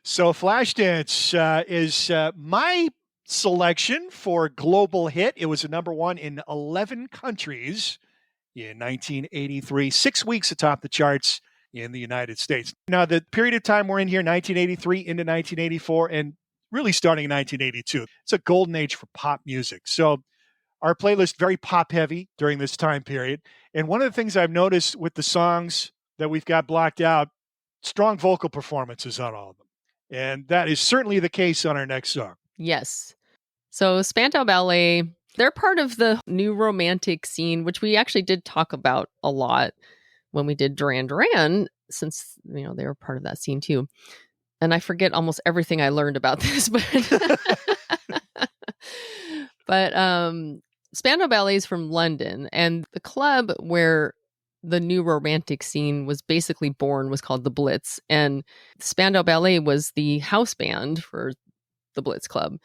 So Flashdance is my selection for global hit. It was a number one in 11 countries in 1983, 6 weeks atop the charts in the United States. Now, the period of time we're in here, 1983 into 1984, and really starting in 1982, it's a golden age for pop music. So our playlist, very pop heavy during this time period. And one of the things I've noticed with the songs that we've got blocked out, strong vocal performances on all of them. And that is certainly the case on our next song. Yes. So Spandau Ballet, they're part of the new romantic scene, which we actually did talk about a lot when we did Duran Duran, since, they were part of that scene too. And I forget almost everything I learned about this, but Spandau Ballet is from London, and the club where the new romantic scene was basically born was called the Blitz, and Spandau Ballet was the house band for the Blitz Club.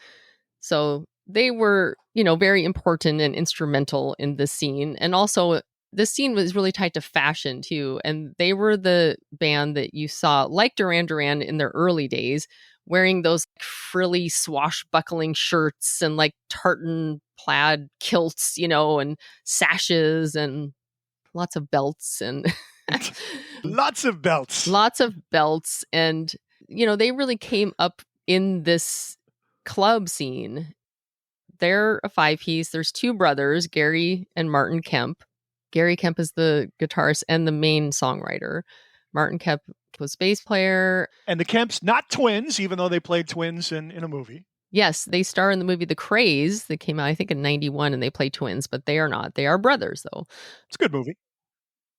So they were, very important and instrumental in this scene. And also this scene was really tied to fashion too. And they were the band that you saw, like Duran Duran in their early days, wearing those frilly swashbuckling shirts and like tartan plaid kilts, and sashes and lots of belts and Lots of belts. lots of belts. And, they really came up in this club scene. They're a 5-piece. There's 2 brothers, Gary and Martin Kemp. Gary Kemp is the guitarist and the main songwriter. Martin Kemp was bass player. And the Kemps, not twins, even though they played twins in a movie. Yes, they star in the movie The Craze that came out, I think, in 91, and they play twins, but they are not. They are brothers, though. It's a good movie.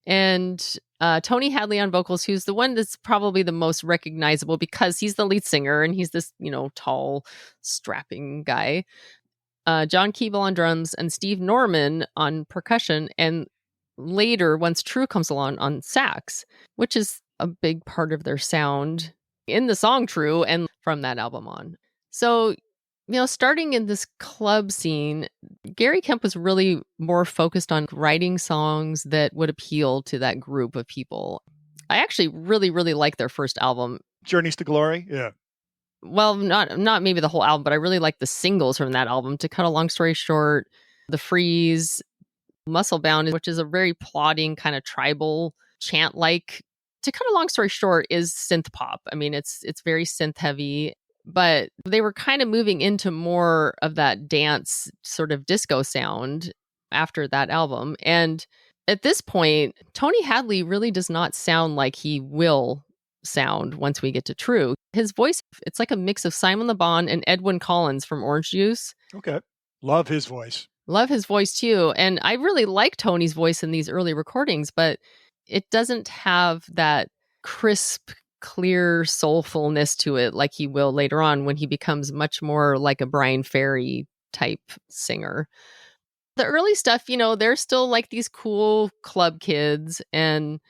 And Tony Hadley on vocals, who's the one that's probably the most recognizable because he's the lead singer and he's this, tall, strapping guy. John Keeble on drums and Steve Norman on percussion. And later, once True comes along, on sax, which is a big part of their sound in the song True and from that album on. So, starting in this club scene, Gary Kemp was really more focused on writing songs that would appeal to that group of people. I actually really, really like their first album. Journeys to Glory? Yeah. Well, not maybe the whole album, but I really like the singles from that album. To cut a long story short, The Freeze, Muscle Bound, which is a very plodding kind of tribal chant-like. To cut a long story short, is synth pop. I mean, it's very synth heavy, but they were kind of moving into more of that dance sort of disco sound after that album. And at this point, Tony Hadley really does not sound like he will sound once we get to True. His voice, it's like a mix of Simon Le Bon and Edwyn Collins from Orange Juice. Okay. Love his voice. Love his voice too. And I really like Tony's voice in these early recordings, but it doesn't have that crisp, clear soulfulness to it like he will later on when he becomes much more like a Brian Ferry type singer. The early stuff, they're still like these cool club kids, and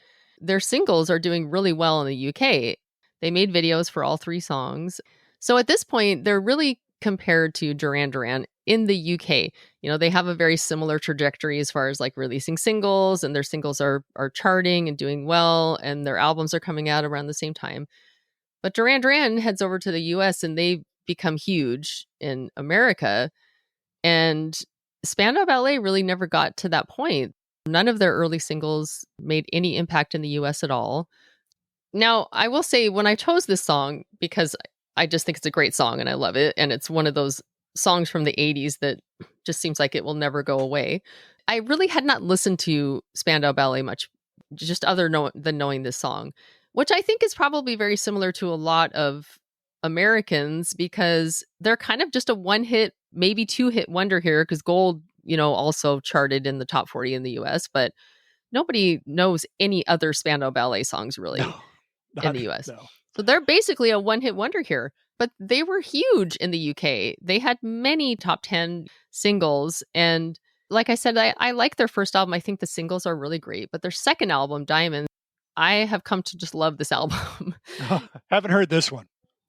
their singles are doing really well in the UK. They made videos for all 3 songs. So at this point, they're really compared to Duran Duran in the UK. They have a very similar trajectory as far as like releasing singles, and their singles are charting and doing well, and their albums are coming out around the same time. But Duran Duran heads over to the US and they become huge in America. And Spandau Ballet really never got to that point. None of their early singles made any impact in the US at all. Now, I will say when I chose this song, because I just think it's a great song and I love it, and it's one of those songs from the 80s that just seems like it will never go away. I really had not listened to Spandau Ballet much, just than knowing this song, which I think is probably very similar to a lot of Americans because they're kind of just a 1-hit, maybe 2-hit wonder here because Gold, also charted in the top 40 in the US, but nobody knows any other Spandau Ballet songs really in the US. No. So they're basically a 1-hit wonder here, but they were huge in the UK. They had many top 10 singles. And like I said, I like their first album. I think the singles are really great, but their second album, Diamonds, I have come to just love this album. Haven't heard this one.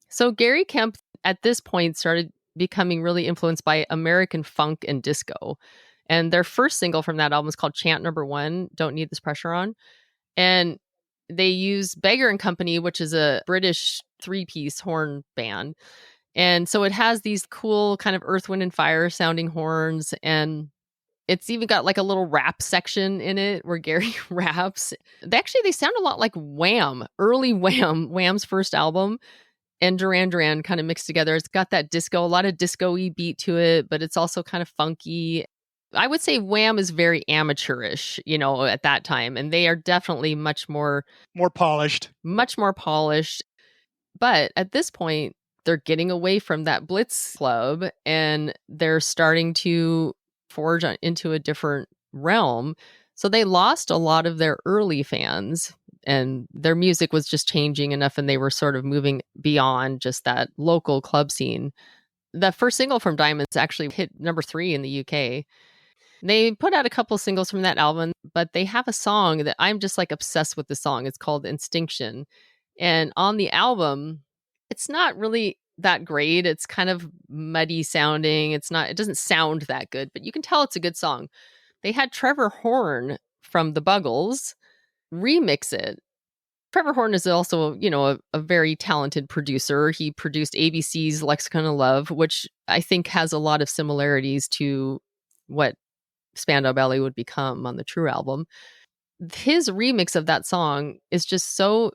So Gary Kemp at this point started becoming really influenced by American funk and disco. And their first single from that album is called Chant Number 1, Don't Need This Pressure On. And they use Beggar and Company, which is a British 3-piece horn band. And so it has these cool kind of Earth, Wind, and Fire sounding horns. And it's even got like a little rap section in it where Gary raps. They sound a lot like Wham, early Wham, Wham's first album. And Duran Duran kind of mixed together. It's got that disco, a lot of disco-y beat to it, but it's also kind of funky. I would say Wham is very amateurish, at that time. And they are definitely much more polished. Much more polished. But at this point, they're getting away from that Blitz Club and they're starting to forge into a different realm. So they lost a lot of their early fans. And their music was just changing enough and they were sort of moving beyond just that local club scene. The first single from Diamonds actually hit number 3 in the UK. They put out a couple singles from that album, but they have a song that I'm just like obsessed with the song. It's called Instinction. And on the album, it's not really that great. It's kind of muddy sounding. It doesn't sound that good, but you can tell it's a good song. They had Trevor Horn from the Buggles remix it Trevor Horn is also, a very talented producer. He produced ABC's Lexicon of Love, which I think has a lot of similarities to what Spandau Ballet would become on the True album. His remix of that song is just so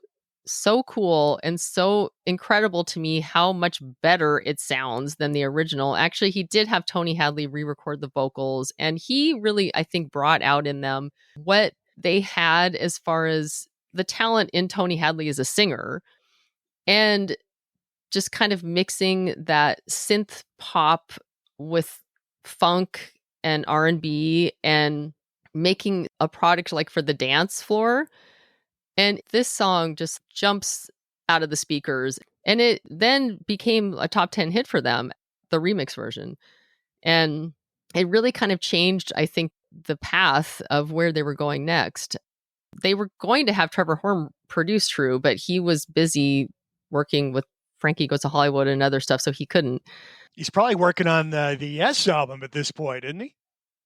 cool and so incredible to me how much better it sounds than the original. Actually, he did have Tony Hadley re-record the vocals, and he really, I think, brought out in them what they had as far as the talent in Tony Hadley as a singer, and just kind of mixing that synth pop with funk and R&B and making a product like for the dance floor. And this song just jumps out of the speakers, and it then became a top 10 hit for them, the remix version. And it really kind of changed, I think, the path of where they were going next. They were going to have Trevor Horn produce True, but he was busy working with Frankie Goes to Hollywood and other stuff, so he couldn't. He's probably working on the Yes album at this point, isn't he?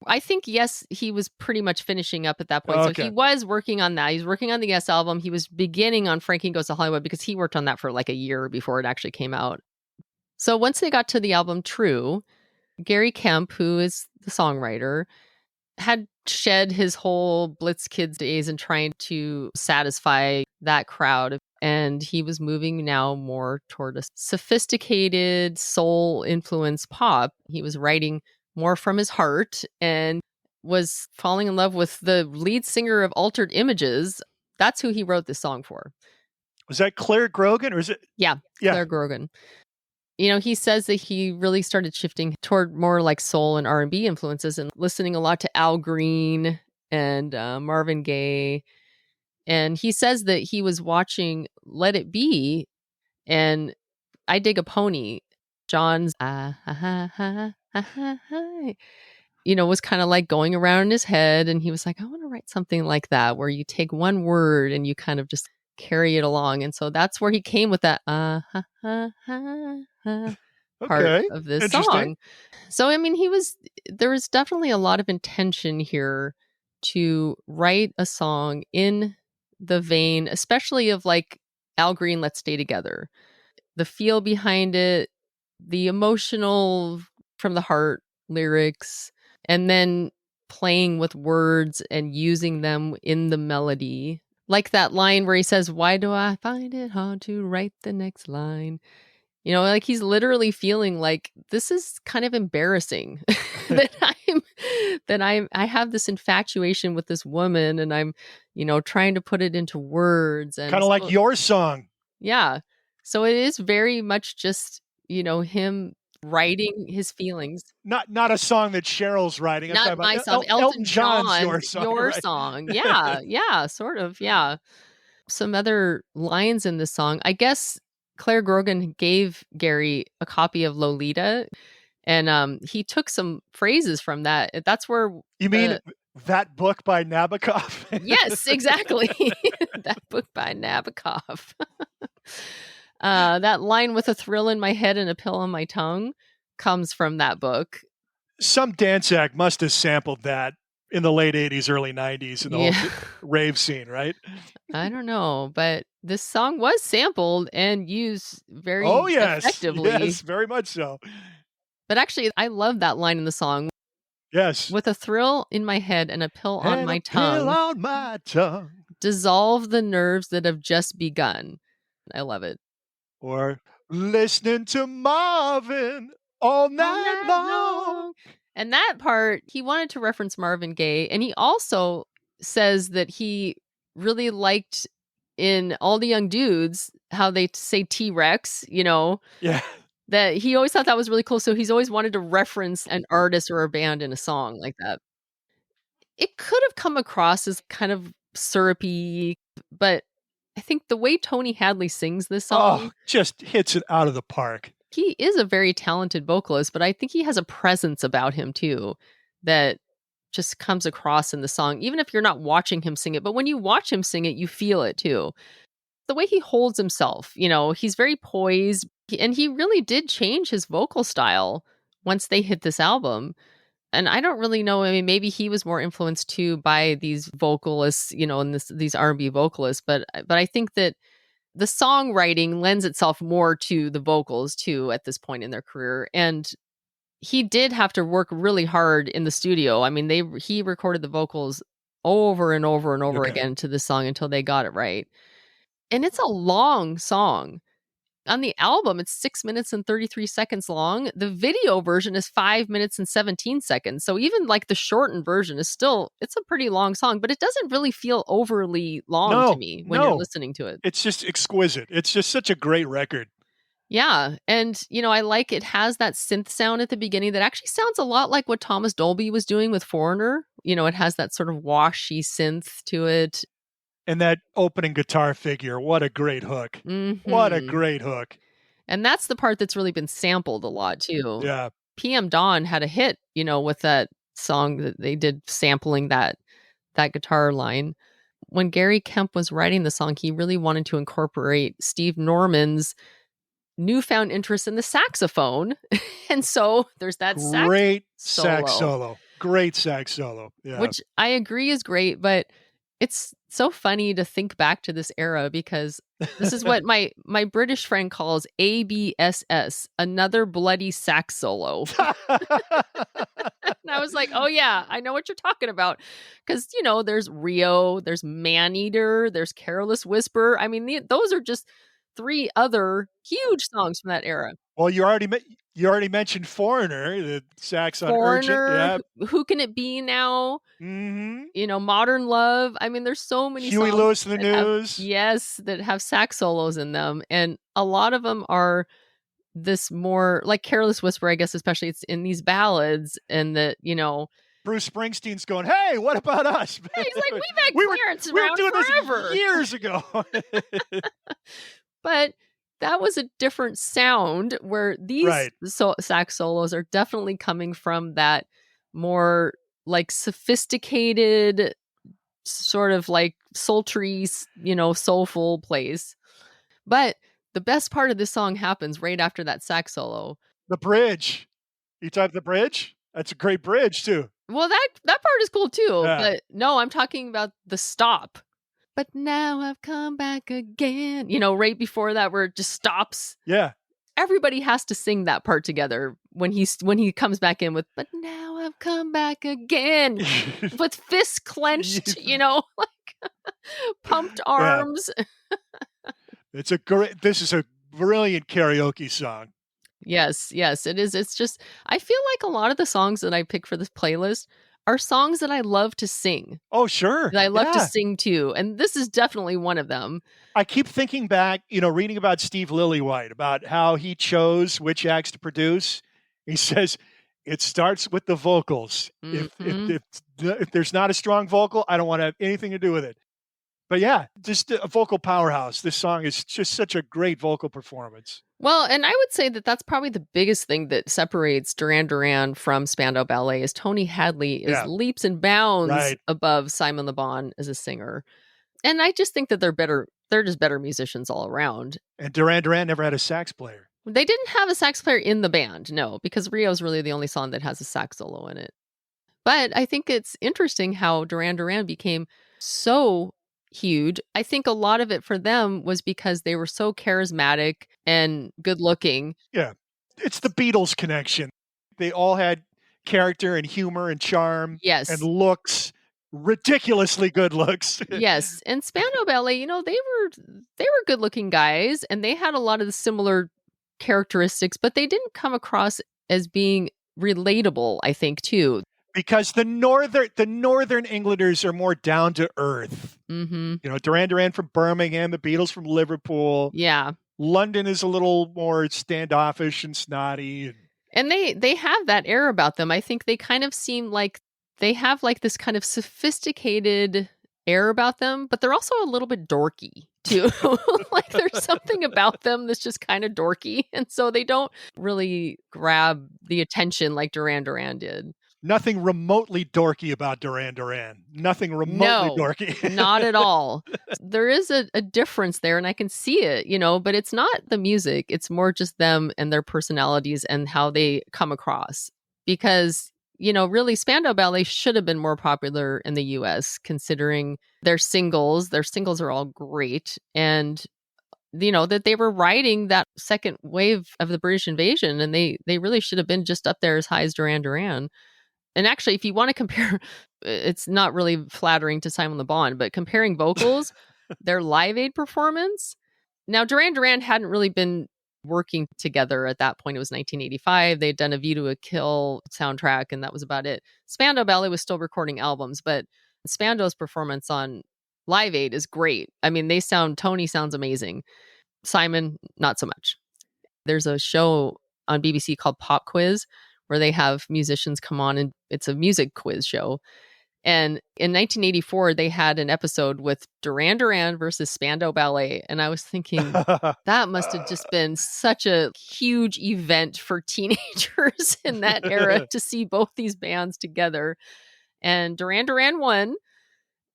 I think, yes, he was pretty much finishing up at that point. Okay. So he was working on that. He was working on the Yes album. He was beginning on Frankie Goes to Hollywood because he worked on that for like a year before it actually came out. So once they got to the album True, Gary Kemp, who is the songwriter, had shed his whole Blitz Kids days and trying to satisfy that crowd. And he was moving now more toward a sophisticated soul influenced pop. He was writing more from his heart and was falling in love with the lead singer of Altered Images. That's who he wrote this song for. Was that Claire Grogan or is it? Yeah, Claire Grogan. He says that he really started shifting toward more like soul and R&B influences and listening a lot to Al Green and Marvin Gaye. And he says that he was watching Let It Be and I Dig a Pony. John's was kind of like going around in his head. And he was like, I want to write something like that, where you take one word and you kind of just carry it along. And so that's where he came with that part of this song. So, I mean, there was definitely a lot of intention here to write a song in the vein, especially of like Al Green, Let's Stay Together. The feel behind it, the emotional from the heart lyrics, and then playing with words and using them in the melody. Like that line where he says, why do I find it hard to write the next line? Like he's literally feeling like this is kind of embarrassing that I have this infatuation with this woman and I'm, trying to put it into words. And kind of like your song. Yeah. So it is very much just, him writing his feelings. Not a song that Cheryl's writing. Not my song. Elton John's your song. Yeah. Yeah. Sort of. Yeah. Some other lines in this song. I guess Claire Grogan gave Gary a copy of Lolita, and he took some phrases from that. That's where you mean that book by Nabokov? Yes, exactly. That book by Nabokov. That line with a thrill in my head and a pill on my tongue comes from that book. Some dance act must have sampled that in the late 80s, early 90s in the whole rave scene, right? I don't know, but this song was sampled and used very effectively. Yes, very much so. But actually, I love that line in the song. Yes. With a thrill in my head and a pill on my tongue. Pill on my tongue. Dissolve the nerves that have just begun. I love it. Or listening to Marvin all night long. And that part, he wanted to reference Marvin Gaye. And he also says that he really liked in All the Young Dudes how they say T-Rex, Yeah. That he always thought that was really cool. So he's always wanted to reference an artist or a band in a song like that. It could have come across as kind of syrupy, but I think the way Tony Hadley sings this song just hits it out of the park. He is a very talented vocalist, but I think he has a presence about him too that just comes across in the song, even if you're not watching him sing it. But when you watch him sing it, you feel it too. The way he holds himself, he's very poised, and he really did change his vocal style once they hit this album. And I don't really know. I mean, maybe he was more influenced too by these vocalists, and these R&B vocalists. But I think that the songwriting lends itself more to the vocals too at this point in their career. And he did have to work really hard in the studio. I mean, he recorded the vocals over and over and over again to this song until they got it right. And it's a long song. On the album, it's 6 minutes and 33 seconds long. The video version is 5 minutes and 17 seconds. So even like the shortened version is it's a pretty long song, but it doesn't really feel overly long to me when you're listening to it. It's just exquisite. It's just such a great record. Yeah. And, I like it has that synth sound at the beginning that actually sounds a lot like what Thomas Dolby was doing with Foreigner. It has that sort of washy synth to it. And that opening guitar figure, what a great hook. Mm-hmm. What a great hook. And that's the part that's really been sampled a lot too. Yeah. PM Dawn had a hit, with that song that they did sampling that guitar line. When Gary Kemp was writing the song, he really wanted to incorporate Steve Norman's newfound interest in the saxophone. And so there's that great sax solo. Great sax solo. Yeah. Which I agree is great, but it's so funny to think back to this era because this is what my British friend calls ABSS, another bloody sax solo. And I was like, oh yeah, I know what you're talking about. Because, there's Rio, there's Maneater, there's Careless Whisper. I mean, those are just 3 other huge songs from that era. Well, you already mentioned Foreigner, the sax on Urgent. Yeah. Who Can It Be Now? Mm-hmm. Modern Love. I mean, there's so many Huey songs Lewis and the News. that have sax solos in them. And a lot of them are this more like Careless Whisper, I guess, especially it's in these ballads and that, Bruce Springsteen's going, hey, what about us? Yeah, he's like, we've had Clarence around forever. This years ago. But that was a different sound where these sax solos are definitely coming from that more like sophisticated, sort of like sultry, soulful place. But the best part of this song happens right after that sax solo. The bridge. You type the bridge? That's a great bridge too. Well, that part is cool too. Yeah. But no, I'm talking about the stop. But now I've come back again. Right before that where it just stops. Yeah. Everybody has to sing that part together when he comes back in with, but now I've come back again. With fists clenched, like pumped arms. Yeah. This is a brilliant karaoke song. Yes, it is. It's just, I feel like a lot of the songs that I pick for this playlist are songs that I love to sing. Oh, sure. That I love to sing too. And this is definitely one of them. I keep thinking back, reading about Steve Lillywhite, about how he chose which acts to produce. He says, it starts with the vocals. Mm-hmm. If there's not a strong vocal, I don't want to have anything to do with it. But yeah, just a vocal powerhouse. This song is just such a great vocal performance. Well, and I would say that that's probably the biggest thing that separates Duran Duran from Spandau Ballet is Tony Hadley is leaps and bounds above Simon Le Bon as a singer. And I just think that they're just better musicians all around. And Duran Duran never had a sax player. They didn't have a sax player in the band, no, because Rio's really the only song that has a sax solo in it. But I think it's interesting how Duran Duran became so huge. I think a lot of it for them was because they were so charismatic and good looking. Yeah. It's the Beatles connection. They all had character and humor and charm and looks, ridiculously good looks. Yes. And Spandau Ballet, they were good looking guys and they had a lot of the similar characteristics, but they didn't come across as being relatable, I think, too. Because the Northern Englanders are more down to earth. Mm-hmm. Duran Duran from Birmingham, the Beatles from Liverpool. Yeah. London is a little more standoffish and snotty. And they have that air about them. I think they kind of seem like they have like this kind of sophisticated air about them, but they're also a little bit dorky too. Like there's something about them that's just kind of dorky. And so they don't really grab the attention like Duran Duran did. Nothing remotely dorky about Duran Duran. Nothing remotely dorky. Not at all. There is a difference there, and I can see it, but it's not the music. It's more just them and their personalities and how they come across. Because, really Spandau Ballet should have been more popular in the US considering their singles. Their singles are all great. And, that they were riding that second wave of the British invasion, and they really should have been just up there as high as Duran Duran. And actually, if you want to compare, it's not really flattering to Simon Le Bon, but comparing vocals, their Live Aid performance. Now, Duran Duran hadn't really been working together at that point. It was 1985. They'd done a View to a Kill soundtrack, and that was about it. Spandau Ballet was still recording albums, but Spandau's performance on Live Aid is great. I mean, Tony sounds amazing. Simon, not so much. There's a show on BBC called Pop Quiz where they have musicians come on, and it's a music quiz show. And in 1984, they had an episode with Duran Duran versus Spandau Ballet. And I was thinking, that must have just been such a huge event for teenagers in that era to see both these bands together. And Duran Duran won.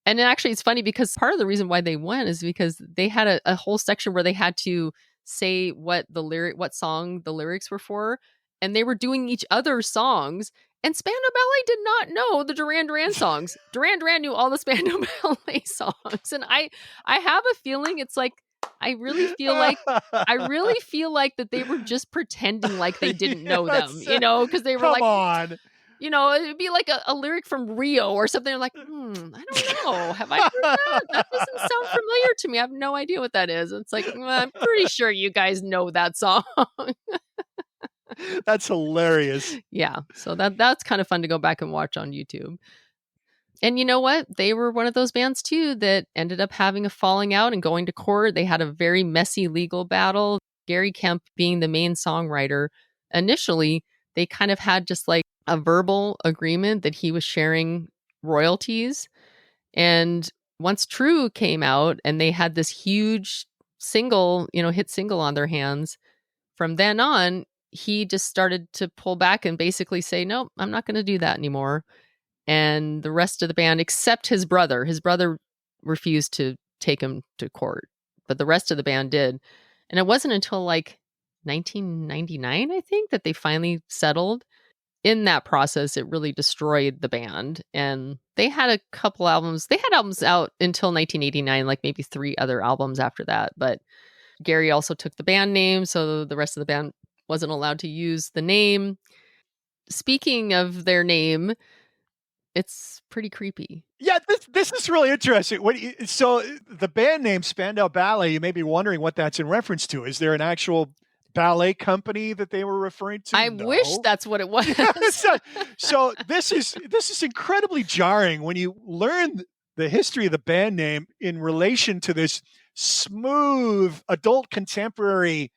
And actually, it's funny because part of the reason why they won is because they had a whole section where they had to say what song the lyrics were for. And they were doing each other's songs. And Spandau Ballet did not know the Duran Duran songs. Duran Duran knew all the Spandau Ballet songs. And I have a feeling it's like, I really feel like that they were just pretending like they didn't know them, because they were Come like, on. It'd be like a lyric from Rio or something. Like, I don't know. Have I heard that? That doesn't sound familiar to me. I have no idea what that is. It's like, I'm pretty sure you guys know that song. That's hilarious. Yeah. So that's kind of fun to go back and watch on YouTube. And you know what? They were one of those bands too that ended up having a falling out and going to court. They had a very messy legal battle. Gary Kemp being the main songwriter. Initially, they kind of had just like a verbal agreement that he was sharing royalties. And once True came out and they had this huge single, hit single on their hands, from then on, he just started to pull back and basically say, no, I'm not going to do that anymore. And the rest of the band, except his brother refused to take him to court, but the rest of the band did. And it wasn't until like 1999, I think, that they finally settled. In that process, it really destroyed the band. And they had a couple albums. They had albums out until 1989, like maybe 3 other albums after that. But Gary also took the band name, so the rest of the band wasn't allowed to use the name. Speaking of their name, it's pretty creepy. Yeah, this is really interesting. So the band name Spandau Ballet, you may be wondering what that's in reference to. Is there an actual ballet company that they were referring to? I wish that's what it was. So this is incredibly jarring when you learn the history of the band name in relation to this smooth adult contemporary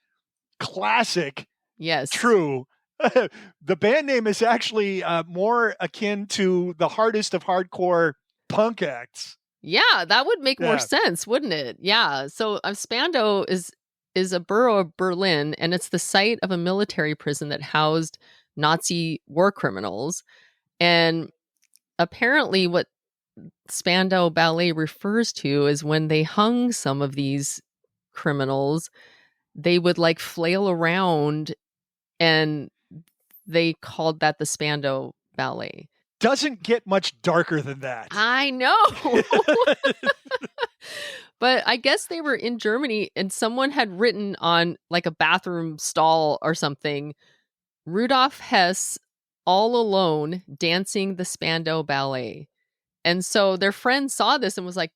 classic. Yes. True. The band name is actually more akin to the hardest of hardcore punk acts. Yeah, that would make more sense, wouldn't it? Yeah. So Spandau is a borough of Berlin, and it's the site of a military prison that housed Nazi war criminals. And apparently what Spandau Ballet refers to is when they hung some of these criminals, they would like flail around, and they called that the Spandau Ballet. Doesn't get much darker than that. I know. But I guess they were in Germany, and someone had written on like a bathroom stall or something, Rudolf Hess all alone dancing the Spandau Ballet. And so their friend saw this and was like,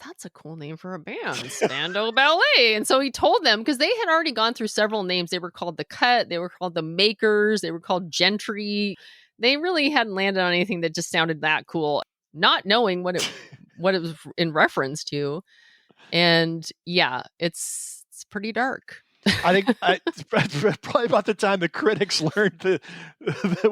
that's a cool name for a band, Spandau Ballet. And so he told them, because they had already gone through several names. They were called The Cut, they were called The Makers, they were called Gentry. They really hadn't landed on anything that just sounded that cool, not knowing what it was in reference to. And yeah, it's pretty dark. I think probably about the time the critics learned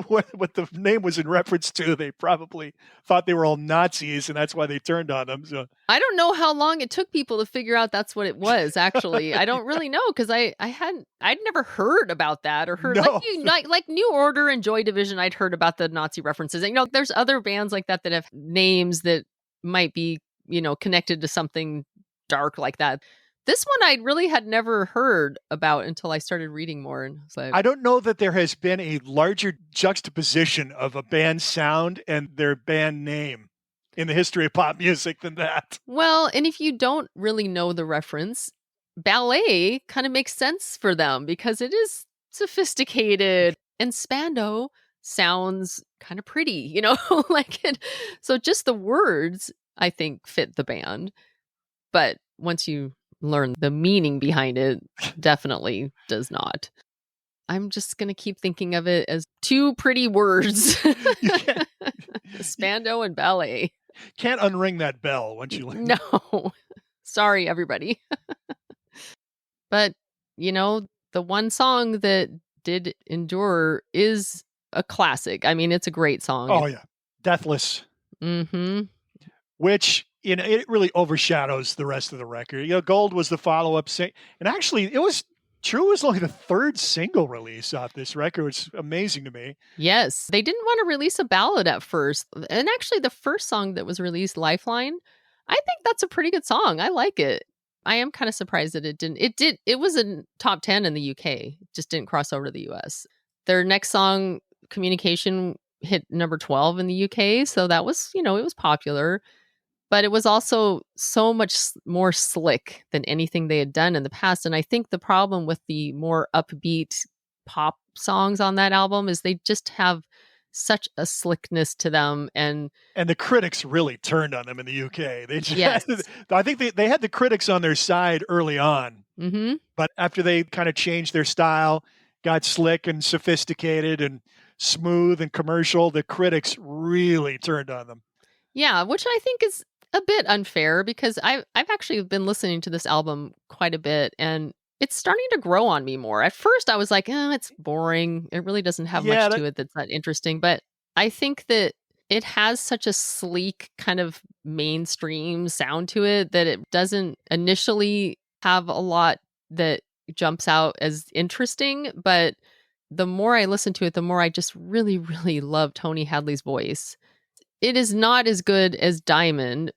what the name was in reference to, they probably thought they were all Nazis, and that's why they turned on them. So I don't know how long it took people to figure out that's what it was. Actually, I don't really know, because I'd never heard about that, or heard like New Order and Joy Division. I'd heard about the Nazi references. And, there's other bands like that have names that might be connected to something dark like that. This one I really had never heard about until I started reading more. And so I don't know that there has been a larger juxtaposition of a band's sound and their band name in the history of pop music than that. well, and if you don't really know the reference, ballet kind of makes sense for them because it is sophisticated and Spandau sounds kind of pretty, like it. So just the words I think fit the band. But once you learn the meaning behind it, definitely does not. I'm just going to keep thinking of it as two pretty words. Spandau and ballet. Can't unring that bell once you learn. No. Sorry, everybody. But, the one song that did endure is a classic. I mean, it's a great song. Oh, yeah. Deathless. Mm-hmm. Which, it really overshadows the rest of the record. Gold was the follow-up and actually, it was only the third single release off this record, which is amazing to me. Yes. They didn't want to release a ballad at first. And actually, the first song that was released, Lifeline, I think that's a pretty good song. I like it. I am kind of surprised that it didn't. It was in top 10 in the UK. It just didn't cross over to the US. Their next song, Communication, hit number 12 in the UK. So that was, it was popular. But it was also so much more slick than anything they had done in the past. And I think the problem with the more upbeat pop songs on that album is they just have such a slickness to them. And the critics really turned on them in the UK. They just, yes. I think they had the critics on their side early on. Mm-hmm. But after they kind of changed their style, got slick and sophisticated and smooth and commercial, the critics really turned on them. Yeah, which I think is a bit unfair because I've actually been listening to this album quite a bit and it's starting to grow on me more. At first I was like, it's boring. It really doesn't have much to it that's that interesting. But I think that it has such a sleek kind of mainstream sound to it that it doesn't initially have a lot that jumps out as interesting. But the more I listen to it, the more I just really, really love Tony Hadley's voice. It is not as good as Diamond.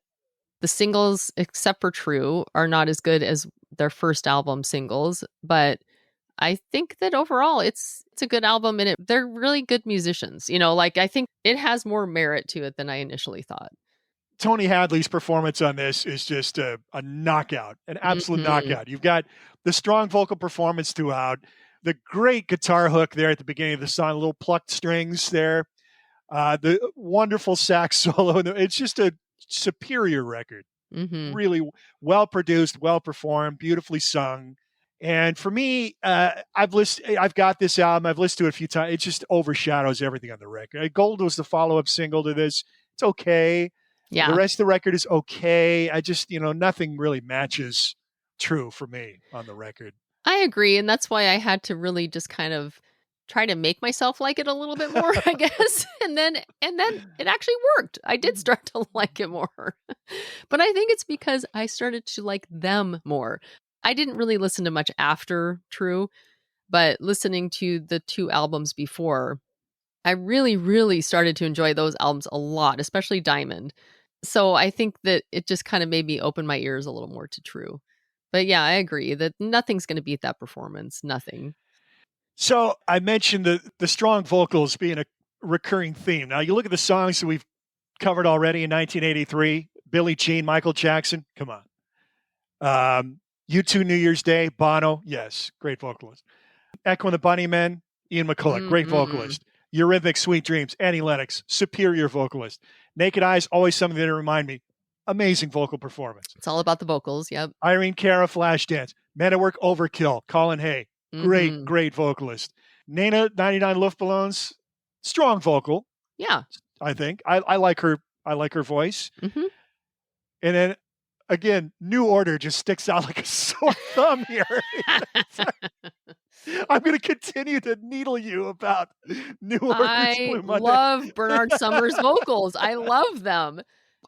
The singles, except for True, are not as good as their first album singles, but I think that overall it's a good album and they're really good musicians. I think it has more merit to it than I initially thought. Tony Hadley's performance on this is just a knockout, an absolute knockout. You've got the strong vocal performance throughout, the great guitar hook there at the beginning of the song, little plucked strings there, the wonderful sax solo. It's just a superior record. Mm-hmm. Really well produced, well performed, beautifully sung. And for me, I've got this album. I've listened to it a few times. It just overshadows everything on the record. Gold was the follow-up single to this. It's okay. Yeah. The rest of the record is okay. I just, nothing really matches True for me on the record. I agree. And that's why I had to really just kind of try to make myself like it a little bit more, I guess. And then it actually worked. I did start to like it more. But I think it's because I started to like them more. I didn't really listen to much after True, but listening to the two albums before, I really, really started to enjoy those albums a lot, especially Diamond. So I think that it just kind of made me open my ears a little more to True. But yeah, I agree that nothing's going to beat that performance. Nothing. So I mentioned the strong vocals being a recurring theme. Now you look at the songs that we've covered already in 1983, Billie Jean, Michael Jackson, come on. U2 New Year's Day, Bono, yes, great vocalist. Echo and the Bunnymen, Ian McCulloch, great vocalist. Eurythmics, Sweet Dreams, Annie Lennox, superior vocalist. Naked Eyes, always something that remind me, amazing vocal performance. It's all about the vocals, yep. Irene Cara, Flashdance, Men at Work, Overkill, Colin Hay, great vocalist. Nena, 99 Luftballons, strong vocal. Yeah. I think. I like her. I like her voice. Mm-hmm. And then, again, New Order just sticks out like a sore thumb here. I'm going to continue to needle you about New Order's I love Bernard Summer's vocals. I love them.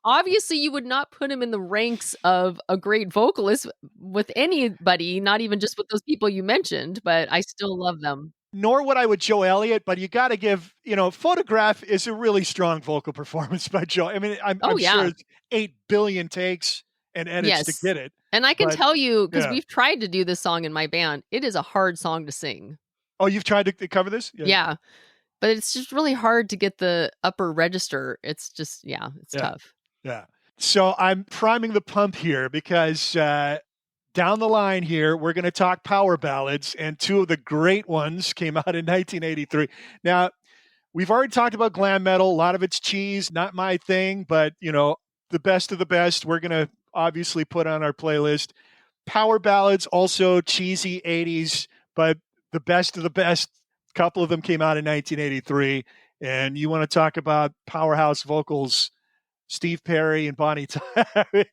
Obviously, you would not put him in the ranks of a great vocalist with anybody, not even just with those people you mentioned, but I still love them. Nor would I with Joe Elliott, but you got to give, Photograph is a really strong vocal performance by Joe. I mean, I'm sure it's 8 billion takes and edits to Yes. get it. And I can But tell you, because yeah. we've tried to do this song in my band, it is a hard song to sing. Oh, you've tried to cover this? Yeah. But it's just really hard to get the upper register. It's just, it's Yeah. tough. Yeah. So I'm priming the pump here because down the line here, we're going to talk power ballads, and two of the great ones came out in 1983. Now, we've already talked about glam metal. A lot of it's cheese, not my thing, but the best of the best, we're going to obviously put on our playlist. Power ballads, also cheesy 80s, but the best of the best. A couple of them came out in 1983. And you want to talk about powerhouse vocals, Steve Perry and Bonnie Tyler.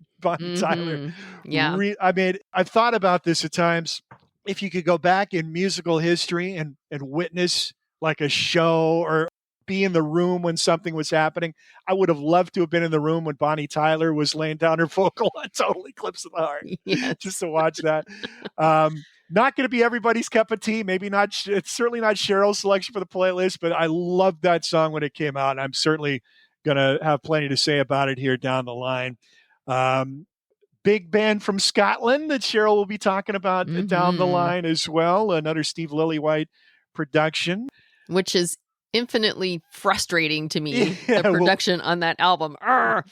Yeah. I mean, I've thought about this at times. If you could go back in musical history and witness like a show or be in the room when something was happening, I would have loved to have been in the room when Bonnie Tyler was laying down her vocal on Total Eclipse of the Heart, Yes. just to watch that. Not going to be everybody's cup of tea. Maybe not. It's certainly not Cheryl's selection for the playlist, but I loved that song when it came out. And I'm certainly going to have plenty to say about it here down the line. Big band from Scotland that Cheryl will be talking about down the line as well. Another Steve Lillywhite production. Which is infinitely frustrating to me, the production on that album. Arr!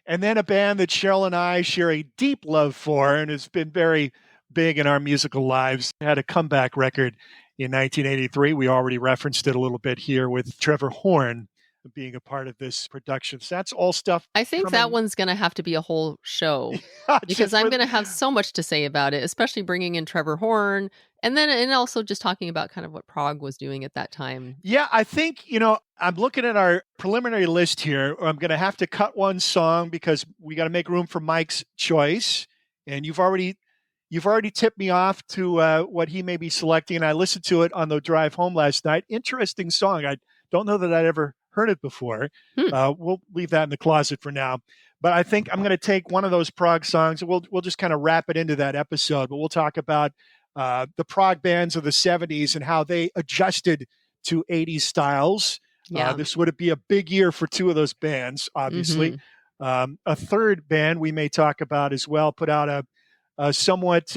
And then a band that Cheryl and I share a deep love for and has been very big in our musical lives. Had a comeback record in 1983. We already referenced it a little bit here with Trevor Horn being a part of this production. So that's all stuff. I think that one's going to have to be a whole show because I'm going to have so much to say about it, especially bringing in Trevor Horn and also just talking about kind of what prog was doing at that time. Yeah, I think, I'm looking at our preliminary list here. I'm going to have to cut one song because we got to make room for Mike's choice. And you've already tipped me off to what he may be selecting. And I listened to it on the drive home last night. Interesting song. I don't know that I'd ever heard it before. We'll leave that in the closet for now. But I think I'm going to take one of those prog songs. We'll just kind of wrap it into that episode. But we'll talk about the prog bands of the 70s and how they adjusted to 80s styles. Yeah. This would be a big year for two of those bands, obviously. A third band we may talk about as well put out a somewhat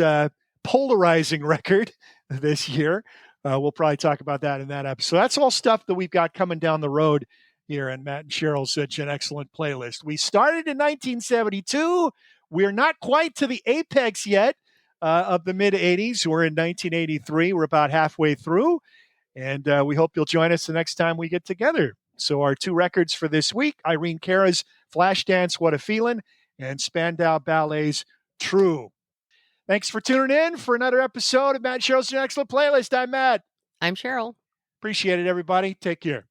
polarizing record this year. We'll probably talk about that in that episode. That's all stuff that we've got coming down the road here in Matt and Cheryl's Gen Excellent playlist. We started in 1972. We're not quite to the apex yet of the mid-'80s. We're in 1983. We're about halfway through. And we hope you'll join us the next time we get together. So our two records for this week, Irene Cara's Flashdance, What a Feeling, and Spandau Ballet's True. Thanks for tuning in for another episode of Matt and Cheryl's Gen Excellent playlist. I'm Matt. I'm Cheryl. Appreciate it, everybody. Take care.